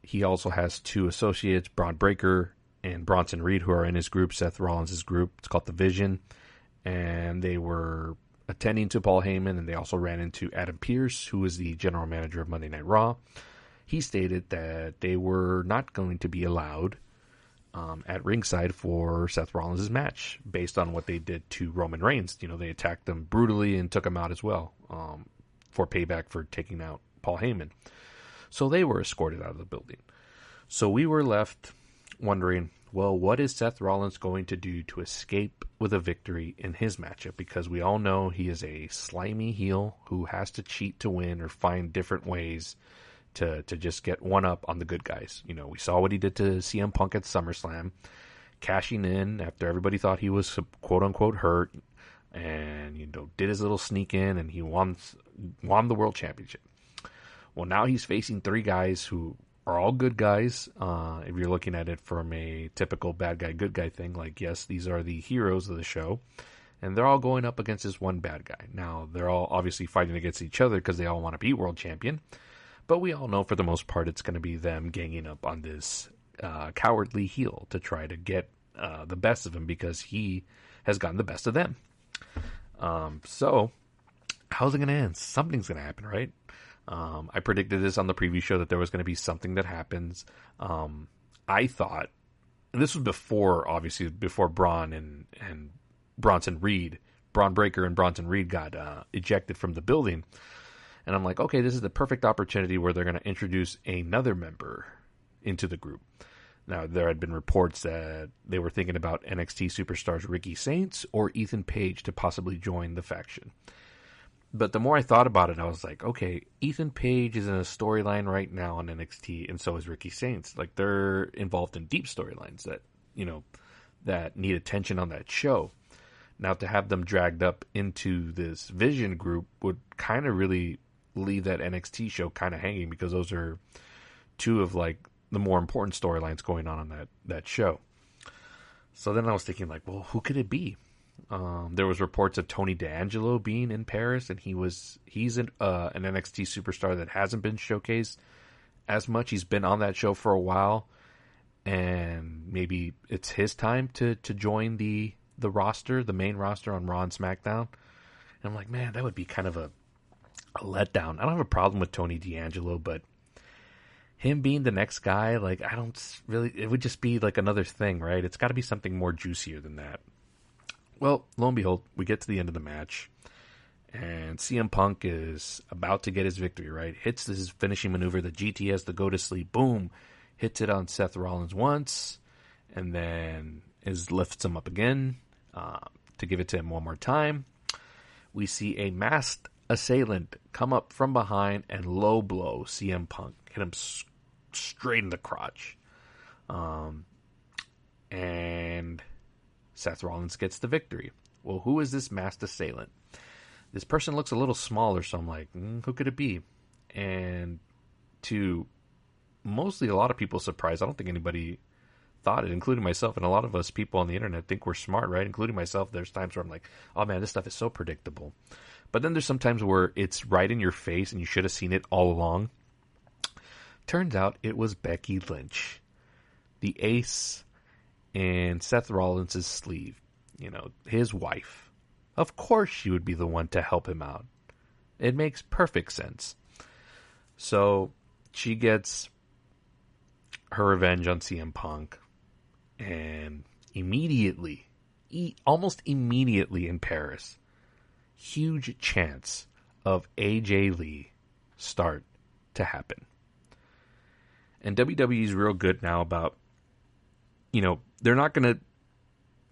He also has two associates, Braun Breaker and Bronson Reed, who are in his group, Seth Rollins' group. It's called The Vision. And they were attending to Paul Heyman, and they also ran into Adam Pearce, who is the general manager of Monday Night Raw. He stated that they were not going to be allowed at ringside for Seth Rollins' match based on what they did to Roman Reigns. You know, they attacked him brutally and took him out as well for payback for taking out Paul Heyman. So they were escorted out of the building. So we were left wondering, well, what is Seth Rollins going to do to escape with a victory in his matchup? Because we all know he is a slimy heel who has to cheat to win or find different ways to just get one up on the good guys. You know, we saw what he did to CM Punk at SummerSlam, cashing in after everybody thought he was quote unquote hurt, and you know, did his little sneak in, and he won the world championship. Well, now he's facing three guys who are all good guys. If you're looking at it from a typical bad guy, good guy thing, like, yes, these are the heroes of the show, and they're all going up against this one bad guy. Now, they're all obviously fighting against each other because they all want to be world champion, but we all know for the most part it's going to be them ganging up on this cowardly heel to try to get the best of him because he has gotten the best of them. So, how's it going to end? Something's going to happen, right? I predicted this on the preview show that there was going to be something that happens. I thought, and this was before Braun and Bronson Reed, Braun Breaker and Bronson Reed got ejected from the building. And I'm like, okay, this is the perfect opportunity where they're going to introduce another member into the group. Now, there had been reports that they were thinking about NXT superstars Ricky Saints or Ethan Page to possibly join the faction. But the more I thought about it, I was like, okay, Ethan Page is in a storyline right now on NXT, and so is Ricky Saints. Like, they're involved in deep storylines that, you know, that need attention on that show. Now, to have them dragged up into this Vision group would kind of really leave that NXT show kind of hanging, because those are two of, like, the more important storylines going on that show. So then I was thinking, like, well, who could it be? There was reports of Tony D'Angelo being in Paris, and he's an NXT superstar that hasn't been showcased as much. He's been on that show for a while, and maybe it's his time to join the roster, the main roster on Raw and SmackDown. And I'm like, man, that would be kind of a letdown. I don't have a problem with Tony D'Angelo, but him being the next guy, like, I don't really, it would just be like another thing, right? It's got to be something more juicier than that. Well, lo and behold, we get to the end of the match, and CM Punk is about to get his victory, right? Hits his finishing maneuver, the GTS, the go to sleep, boom, hits it on Seth Rollins once, and then lifts him up again to give it to him one more time. We see a masked assailant come up from behind and low blow CM Punk, hit him straight in the crotch. And Seth Rollins gets the victory. Well, who is this masked assailant? This person looks a little smaller, so I'm like, who could it be? And to mostly a lot of people's surprise, I don't think anybody thought it, including myself, and a lot of us people on the internet think we're smart, right? Including myself. There's times where I'm like, oh man, this stuff is so predictable. But then there's some times where it's right in your face and you should have seen it all along. Turns out it was Becky Lynch, the ace in Seth Rollins' sleeve, his wife. Of course she would be the one to help him out. It makes perfect sense. So she gets her revenge on CM Punk, and immediately, almost immediately in Paris, huge chance of AJ Lee start to happen. And WWE's real good now about, they're not going to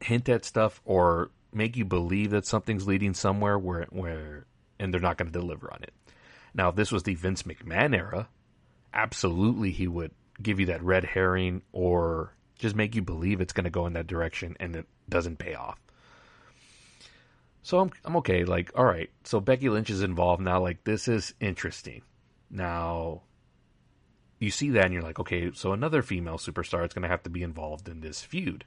hint at stuff or make you believe that something's leading somewhere and they're not going to deliver on it. Now, if this was the Vince McMahon era, absolutely he would give you that red herring or just make you believe it's going to go in that direction and it doesn't pay off. So I'm okay. Like, all right, so Becky Lynch is involved now. Like, this is interesting. Now, you see that and you're like, okay, so another female superstar is going to have to be involved in this feud.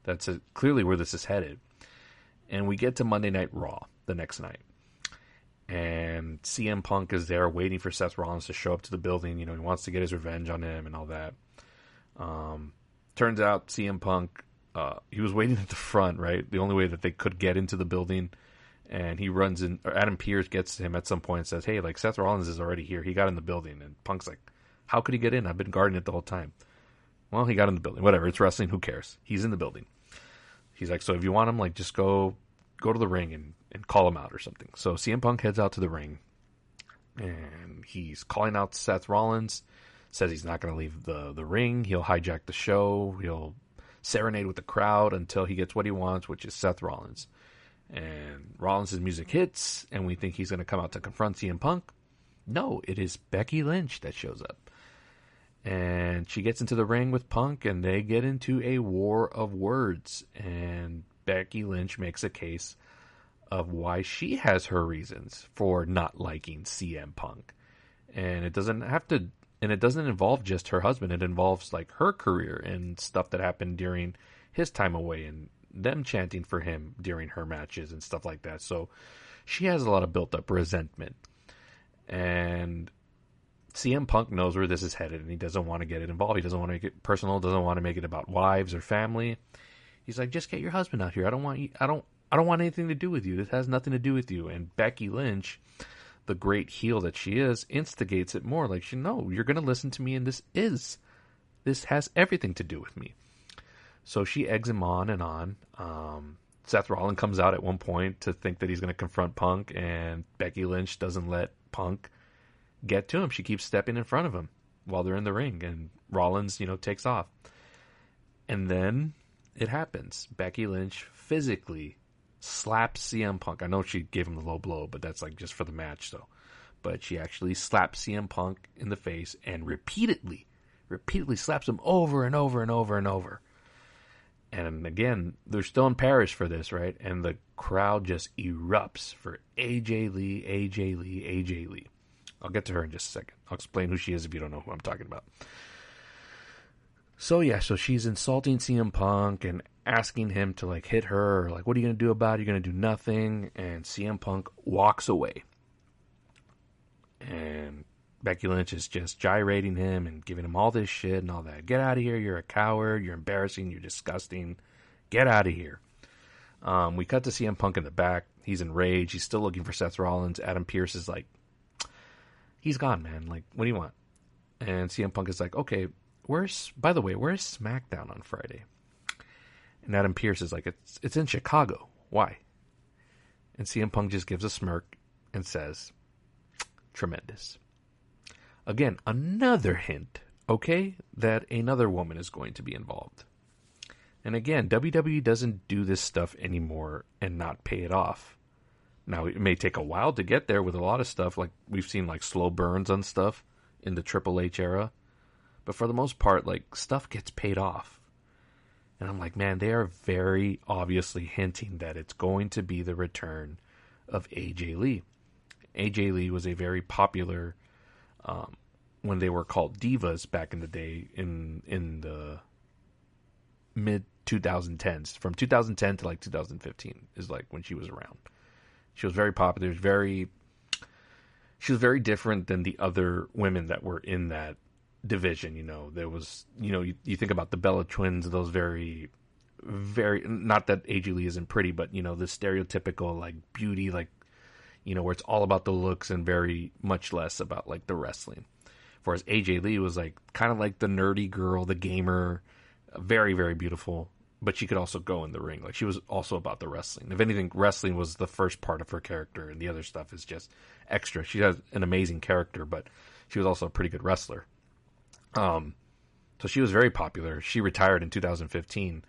That's clearly where this is headed. And we get to Monday Night Raw the next night. And CM Punk is there waiting for Seth Rollins to show up to the building. He wants to get his revenge on him and all that. Turns out CM Punk, he was waiting at the front, right? The only way that they could get into the building. And he runs in, or Adam Pearce gets to him at some point and says, hey, like, Seth Rollins is already here. He got in the building. And Punk's like, how could he get in? I've been guarding it the whole time. Well, he got in the building. Whatever, it's wrestling. Who cares? He's in the building. He's like, so if you want him, like, just go to the ring and call him out or something. So CM Punk heads out to the ring, and he's calling out Seth Rollins, says he's not going to leave the ring. He'll hijack the show. He'll serenade with the crowd until he gets what he wants, which is Seth Rollins. And Rollins' music hits, and we think he's going to come out to confront CM Punk. No, it is Becky Lynch that shows up. And she gets into the ring with Punk, and they get into a war of words. And Becky Lynch makes a case of why she has her reasons for not liking CM Punk. And it doesn't involve just her husband. It involves like her career and stuff that happened during his time away and them chanting for him during her matches and stuff like that. So she has a lot of built up resentment. And CM Punk knows where this is headed, and he doesn't want to get it involved. He doesn't want to make it personal, doesn't want to make it about wives or family. He's like, just get your husband out here. I don't want anything to do with you. This has nothing to do with you. And Becky Lynch, the great heel that she is, instigates it more. Like, no, you're going to listen to me, and this has everything to do with me. So she eggs him on and on. Seth Rollins comes out at one point to think that he's going to confront Punk, and Becky Lynch doesn't let Punk get to him. She keeps stepping in front of him while they're in the ring, and Rollins, takes off. And then it happens. Becky Lynch physically slaps CM Punk. I know she gave him the low blow, but that's like just for the match, so. But she actually slaps CM Punk in the face and repeatedly slaps him over and over and over and over. And again, they're still in Paris for this, right? And the crowd just erupts for AJ Lee, AJ Lee, AJ Lee. I'll get to her in just a second. I'll explain who she is if you don't know who I'm talking about. So yeah, so she's insulting CM Punk and asking him to like hit her, or like, what are you going to do about it? You're going to do nothing. And CM Punk walks away. And Becky Lynch is just gyrating him and giving him all this shit and all that. Get out of here. You're a coward. You're embarrassing. You're disgusting. Get out of here. We cut to CM Punk in the back. He's enraged. He's still looking for Seth Rollins. Adam Pearce is like, he's gone, man. Like, what do you want? And CM Punk is like, okay, where's SmackDown on Friday? And Adam Pearce is like, it's in Chicago. Why? And CM Punk just gives a smirk and says, tremendous. Again, another hint, okay, that another woman is going to be involved. And again, WWE doesn't do this stuff anymore and not pay it off. Now, it may take a while to get there with a lot of stuff. Like, we've seen, like, slow burns on stuff in the Triple H era. But for the most part, like, stuff gets paid off. And I'm like, man, they are very obviously hinting that it's going to be the return of AJ Lee. AJ Lee was a very popular, when they were called Divas back in the day, in the mid-2010s. From 2010 to, like, 2015 is, like, when she was around. She was very popular. She was very different than the other women that were in that division. You know, there was, you know, you think about the Bella Twins, those very, very, not that AJ Lee isn't pretty, but, you know, the stereotypical, like, beauty, like, you know, where it's all about the looks and very much less about, like, the wrestling. Whereas AJ Lee was, like, kind of like the nerdy girl, the gamer, very, very beautiful. But she could also go in the ring. Like, she was also about the wrestling. If anything, wrestling was the first part of her character, and the other stuff is just extra. She has an amazing character, but she was also a pretty good wrestler. So she was very popular. She retired in 2015,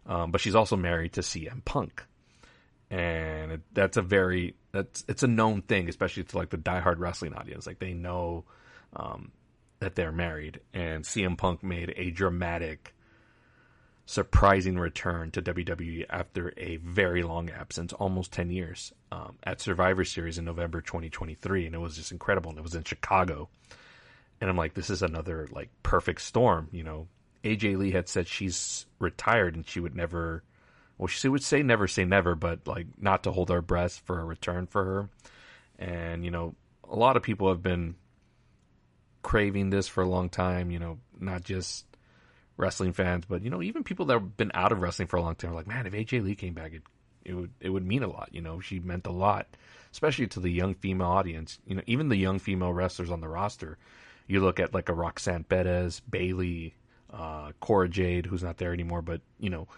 but she's also married to CM Punk. And it's a known thing, especially to, like, the diehard wrestling audience. Like, they know that they're married. And CM Punk made a dramatic, surprising return to WWE after a very long absence, almost 10 years, at Survivor Series in November 2023, and it was just incredible, and it was in Chicago. And I'm like, this is another, like, perfect storm. You know, AJ Lee had said she's retired and she would never, well, she would say never, but, like, not to hold our breath for a return for her. And, you know, a lot of people have been craving this for a long time, you know, not just wrestling fans, but, you know, even people that have been out of wrestling for a long time are like, man, if AJ Lee came back, it would mean a lot. You know, she meant a lot, especially to the young female audience. You know, even the young female wrestlers on the roster. You look at, like, a Roxanne Perez, Bayley, Cora Jade, who's not there anymore, but, you know,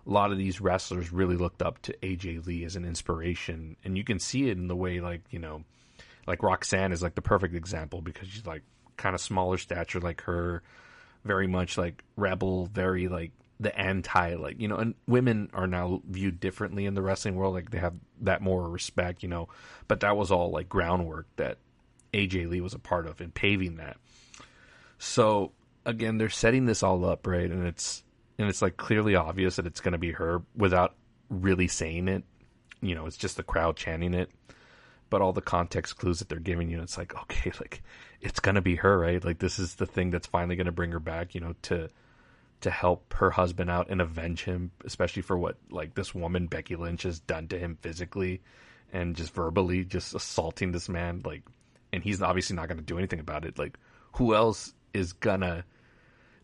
a lot of these wrestlers really looked up to AJ Lee as an inspiration, and you can see it in the way, like, you know, like Roxanne is, like, the perfect example because she's, like, kind of smaller stature like her, very much, like, rebel, very, like, the anti, like, you know, and women are now viewed differently in the wrestling world. Like, they have that more respect, you know, but that was all, like, groundwork that AJ Lee was a part of in paving that. So, again, they're setting this all up, right? And it's like clearly obvious that it's going to be her without really saying it. You know, it's just the crowd chanting it. But all the context clues that they're giving you, it's like, okay, like, it's going to be her, right? Like, this is the thing that's finally going to bring her back, you know, to help her husband out and avenge him, especially for what, like, this woman, Becky Lynch, has done to him physically and just verbally just assaulting this man. Like, and he's obviously not going to do anything about it. Like, who else is going to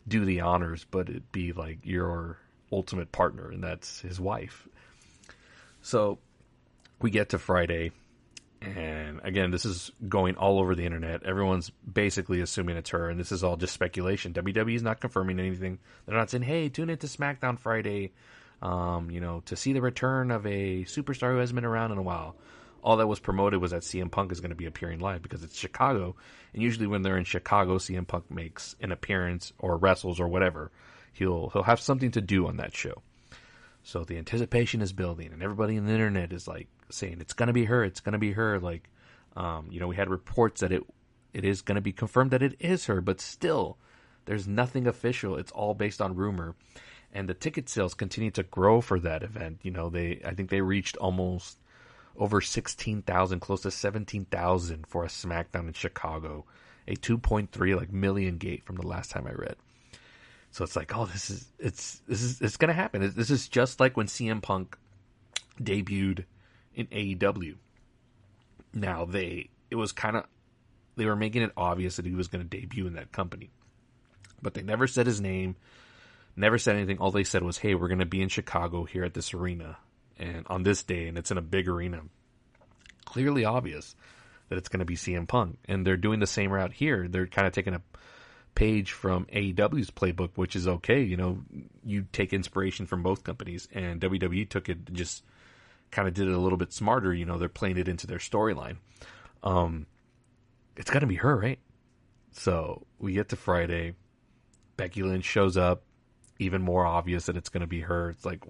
do the honors but it be, like, your ultimate partner, and that's his wife. So we get to Friday. And again, this is going all over the internet. Everyone's basically assuming it's her, and this is all just speculation. WWE is not confirming anything. They're not saying, hey, tune into SmackDown Friday, you know, to see the return of a superstar who hasn't been around in a while. All that was promoted was that CM Punk is going to be appearing live because it's Chicago. And usually when they're in Chicago, CM Punk makes an appearance or wrestles or whatever. He'll have something to do on that show. So the anticipation is building, and everybody on the internet is, like, saying it's going to be her, it's going to be her. Like, you know, we had reports that it is going to be confirmed that it is her, but still, there's nothing official. It's all based on rumor. And the ticket sales continue to grow for that event. You know, I think they reached almost over 16,000, close to 17,000 for a SmackDown in Chicago, a 2.3 million gate from the last time I read. So it's like, oh, it's going to happen. This is just like when CM Punk debuted in AEW. Now they were making it obvious that he was going to debut in that company, but they never said his name, never said anything. All they said was, hey, we're going to be in Chicago here at this arena and on this day, and it's in a big arena. Clearly obvious that it's going to be CM Punk, and they're doing the same route here. They're kind of taking page from AEW's playbook, which is okay. You know, you take inspiration from both companies, and WWE took it and just kind of did it a little bit smarter. You know, they're playing it into their storyline. It's got to be her, right? So we get to Friday. Becky Lynch shows up. Even more obvious that it's going to be her. It's like,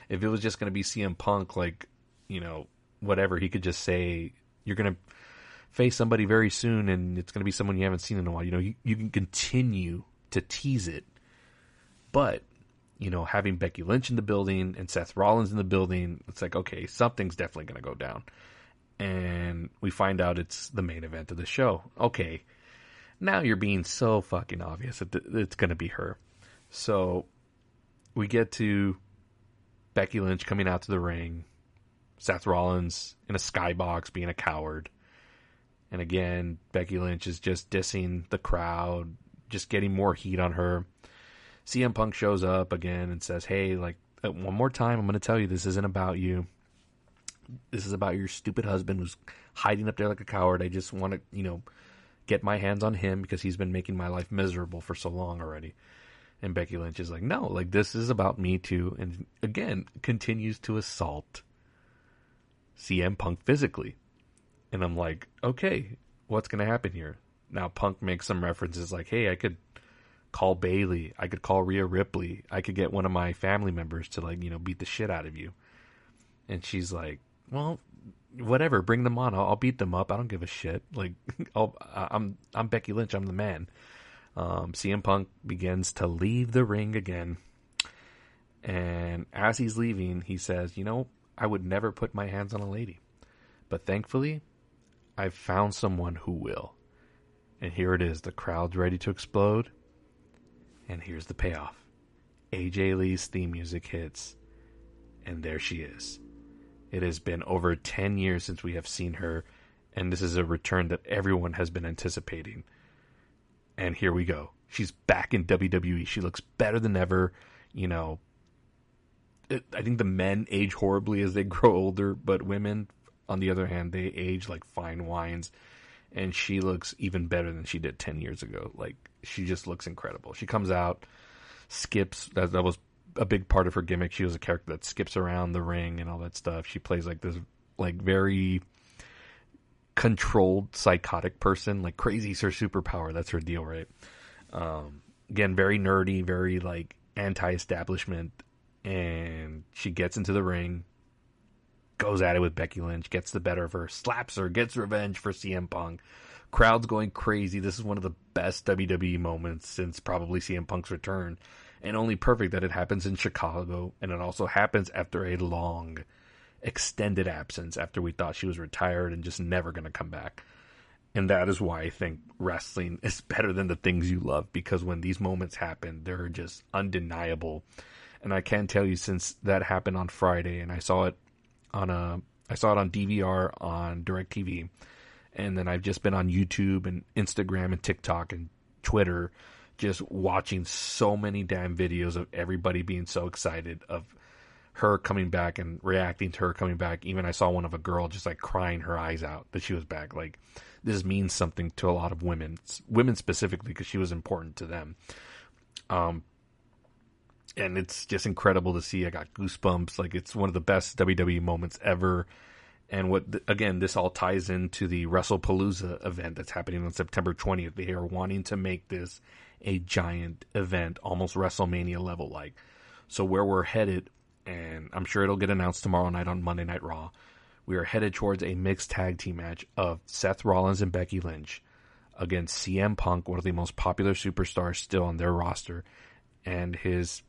if it was just going to be CM Punk, like, you know, whatever, he could just say, you're going to face somebody very soon, and it's going to be someone you haven't seen in a while. You know, you can continue to tease it. But, you know, having Becky Lynch in the building and Seth Rollins in the building, it's like, okay, something's definitely going to go down. And we find out it's the main event of the show. Okay, now you're being so fucking obvious that it's going to be her. So we get to Becky Lynch coming out to the ring, Seth Rollins in a skybox being a coward. And again, Becky Lynch is just dissing the crowd, just getting more heat on her. CM Punk shows up again and says, hey, like, one more time, I'm going to tell you, this isn't about you. This is about your stupid husband who's hiding up there like a coward. I just want to, you know, get my hands on him because he's been making my life miserable for so long already. And Becky Lynch is like, no, like, this is about me too. And again, continues to assault CM Punk physically. And I'm like, okay, what's going to happen here? Now Punk makes some references like, hey, I could call Bayley. I could call Rhea Ripley. I could get one of my family members to, like, you know, beat the shit out of you. And she's like, well, whatever, bring them on. I'll beat them up. I don't give a shit. Like, I'm Becky Lynch. I'm the man. CM Punk begins to leave the ring again. And as he's leaving, he says, you know, I would never put my hands on a lady. But thankfully, I've found someone who will. And here it is. The crowd's ready to explode. And here's the payoff. AJ Lee's theme music hits. And there she is. It has been over 10 years since we have seen her. And this is a return that everyone has been anticipating. And here we go. She's back in WWE. She looks better than ever. You know, I think the men age horribly as they grow older, but women, on the other hand, they age like fine wines. And she looks even better than she did 10 years ago. Like, she just looks incredible. She comes out, skips. That was a big part of her gimmick. She was a character that skips around the ring and all that stuff. She plays like this, like, very controlled, psychotic person. Like, crazy's her superpower. That's her deal, right? Again, very nerdy, very, like, anti-establishment. And she gets into the ring, goes at it with Becky Lynch, gets the better of her, slaps her, gets revenge for CM Punk. Crowd's going crazy. This is one of the best WWE moments since probably CM Punk's return. And only perfect that it happens in Chicago. And it also happens after a long, extended absence, after we thought she was retired and just never going to come back. And that is why I think wrestling is better than the things you love. Because when these moments happen, they're just undeniable. And I can tell you, since that happened on Friday, and I saw it on DVR on DirecTV, and then I've just been on YouTube and Instagram and TikTok and Twitter, just watching so many damn videos of everybody being so excited of her coming back and reacting to her coming back. Even I saw one of a girl just like crying her eyes out that she was back. Like, this means something to a lot of women specifically, because she was important to them. And it's just incredible to see. I got goosebumps. Like, it's one of the best WWE moments ever. And again, this all ties into the WrestlePalooza event that's happening on September 20th. They are wanting to make this a giant event, almost WrestleMania level like. So where we're headed, and I'm sure it'll get announced tomorrow night on Monday Night Raw, we are headed towards a mixed tag team match of Seth Rollins and Becky Lynch against CM Punk, one of the most popular superstars still on their roster, and his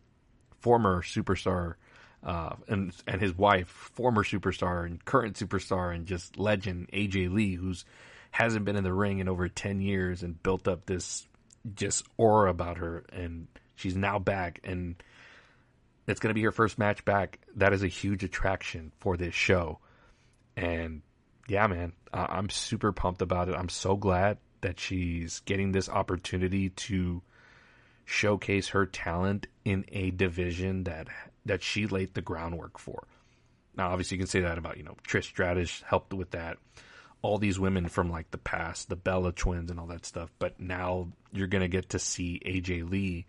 former superstar, and his wife, former superstar and current superstar and just legend, AJ Lee, who's hasn't been in the ring in over 10 years and built up this just aura about her, and she's now back, and it's going to be her first match back. That is a huge attraction for this show. And yeah, man, I'm super pumped about it. I'm so glad that she's getting this opportunity to showcase her talent in a division that she laid the groundwork for. Now, obviously, you can say that about, Trish Stratus helped with that. all these women from like the past, the Bella twins and all that stuff. But now you're going to get to see AJ Lee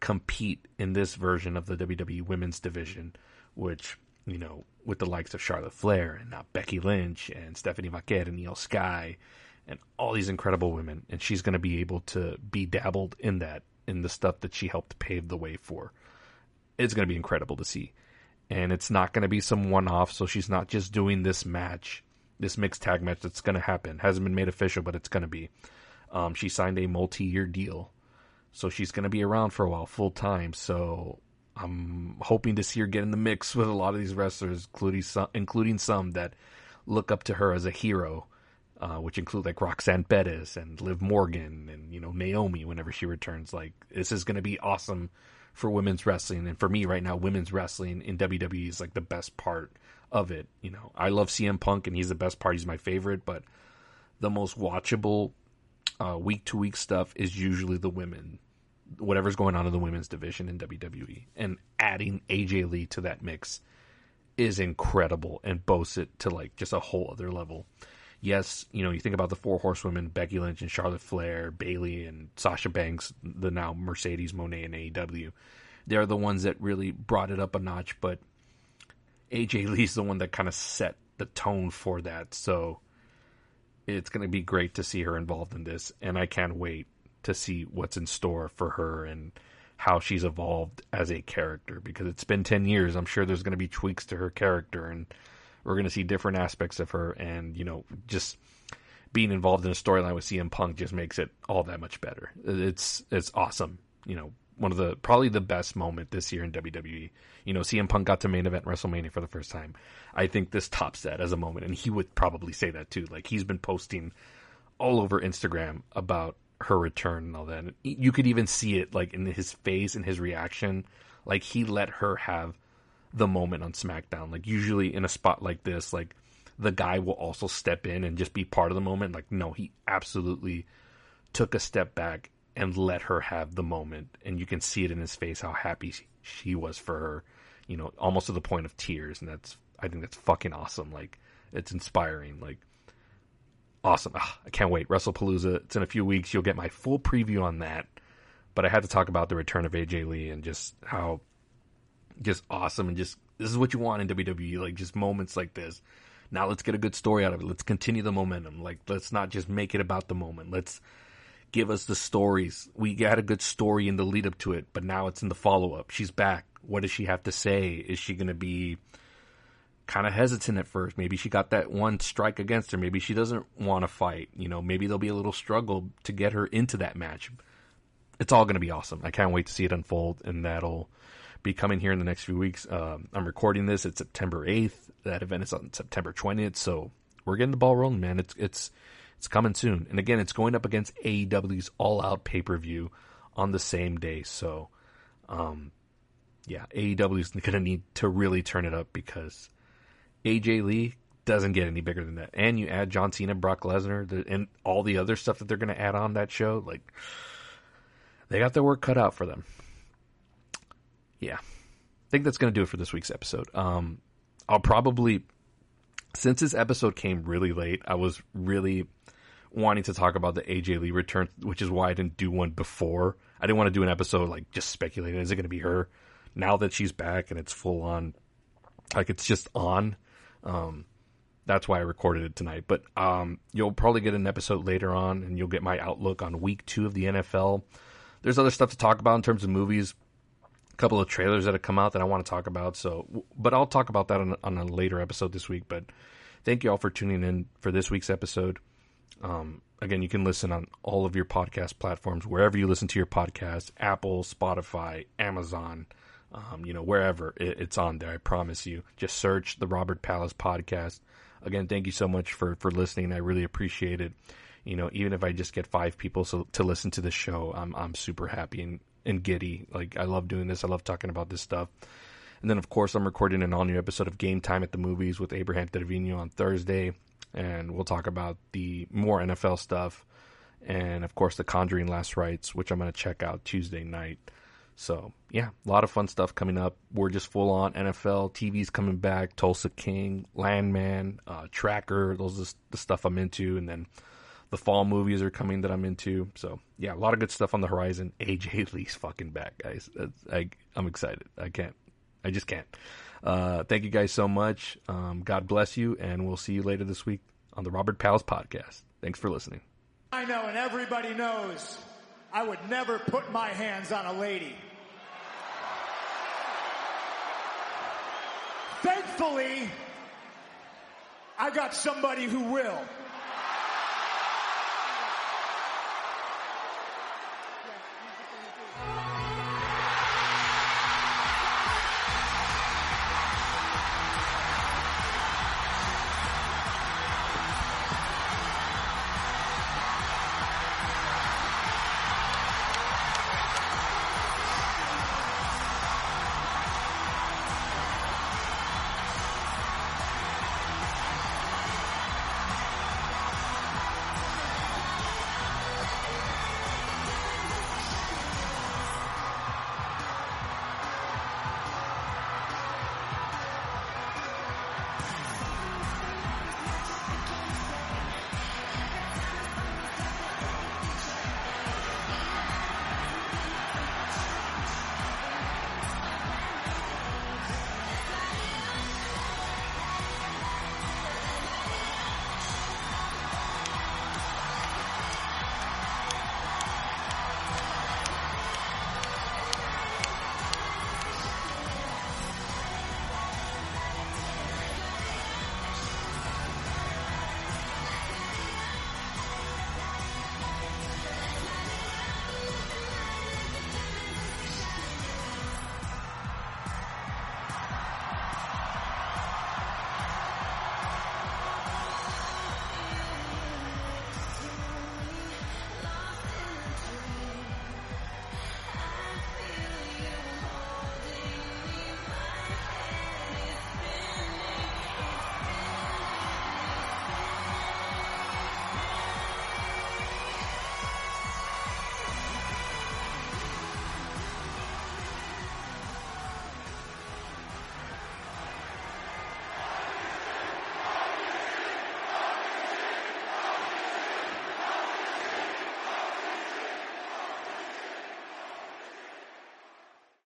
compete in this version of the WWE Women's Division, which, you know, with the likes of Charlotte Flair and now Becky Lynch and Stephanie Vaquer and Io Sky and all these incredible women. And she's going to be able to be dabbled in that, in the stuff that she helped pave the way for. It's going to be incredible to see. And it's not going to be some one-off, so she's not just doing this match, this mixed tag match that's going to happen. Hasn't been made official, but it's going to be. She signed a multi-year deal, so she's going to be around for a while, full-time. So I'm hoping to see her get in the mix with a lot of these wrestlers, including some that look up to her as a hero, which include like Roxanne Bettis and Liv Morgan and, you know, Naomi whenever she returns. Like, this is going to be awesome for women's wrestling. And for me right now, women's wrestling in WWE is like the best part of it. You know, I love CM Punk and he's the best part. He's my favorite, but the most watchable week to week stuff is usually the women, whatever's going on in the women's division in WWE. And adding AJ Lee to that mix is incredible and boasts it to like just a whole other level. Yes, you know, you think about the four horsewomen, Becky Lynch and Charlotte Flair, Bayley and Sasha Banks, the now Mercedes Moné and AEW. They're the ones that really brought it up a notch, but AJ Lee's the one that kind of set the tone for that. So it's going to be great to see her involved in this, and I can't wait to see what's in store for her and how she's evolved as a character, because it's been 10 years. I'm sure there's going to be tweaks to her character, and we're going to see different aspects of her, and, you know, just being involved in a storyline with CM Punk just makes it all that much better. It's awesome. You know, probably the best moment this year in WWE. You know, CM Punk got to main event WrestleMania for the first time. I think this tops that as a moment, and he would probably say that too. Like, he's been posting all over Instagram about her return and all that. And you could even see it like in his face and his reaction. Like, he let her have the moment on SmackDown. Like, usually in a spot like this, like, the guy will also step in and just be part of the moment. Like, no, he absolutely took a step back and let her have the moment, and you can see it in his face how happy she was for her, you know, almost to the point of tears. And I think that's fucking awesome. Like, it's inspiring. Like, awesome. I can't wait. WrestlePalooza, it's in a few weeks. You'll get my full preview on that, but I had to talk about the return of AJ Lee and just how just awesome, and just, this is what you want in WWE, like, just moments like this. Now let's get a good story out of it. Let's continue the momentum. Like, let's not just make it about the moment. Let's give us the stories. We got a good story in the lead up to it, but now it's in the follow-up. She's back. What does she have to say? Is she going to be kind of hesitant at first? Maybe she got that one strike against her. Maybe she doesn't want to fight. You know, maybe there'll be a little struggle to get her into that match. It's all going to be awesome. I can't wait to see it unfold, and that'll be coming here in the next few weeks. I'm recording this. It's September 8th. That event is on September 20th. So we're getting the ball rolling, man. It's coming soon. And again, it's going up against AEW's All Out pay-per-view on the same day. So, yeah, AEW is going to need to really turn it up, because AJ Lee doesn't get any bigger than that. And you add John Cena, Brock Lesnar, and all the other stuff that they're going to add on that show. Like, they got their work cut out for them. Yeah, I think that's going to do it for this week's episode. I'll probably, since this episode came really late, I was really wanting to talk about the AJ Lee return, which is why I didn't do one before. I didn't want to do an episode like just speculating, is it going to be her? Now that she's back and it's full on, like, it's just on, that's why I recorded it tonight. But you'll probably get an episode later on, and you'll get my outlook on week 2 of the NFL. There's other stuff to talk about in terms of movies. Couple of trailers that have come out that I want to talk about. So, but I'll talk about that on a later episode this week. But thank you all for tuning in for this week's episode. Again, you can listen on all of your podcast platforms, wherever you listen to your podcast, Apple, Spotify, Amazon, you know, wherever it's on there. I promise you, just search the Robert Palace Podcast. Again, thank you so much for listening. I really appreciate it. You know, even if I just get 5 people to listen to the show, I'm super happy and giddy. Like, I love doing this. I love talking about this stuff. And then, of course, I'm recording an all-new episode of Game Time at the Movies with Abraham Trevino on Thursday. And we'll talk about the more NFL stuff. And, of course, The Conjuring Last Rites, which I'm going to check out Tuesday night. So, yeah, a lot of fun stuff coming up. We're just full on NFL. TV's coming back. Tulsa King, Landman, Tracker. Those are the stuff I'm into. And then the fall movies are coming that I'm into. So, yeah, a lot of good stuff on the horizon. AJ Lee's fucking back, guys. I'm excited. I just can't. Thank you guys so much. God bless you. And we'll see you later this week on the Robert Palace Podcast. Thanks for listening. I know, and everybody knows, I would never put my hands on a lady. Thankfully, I got somebody who will.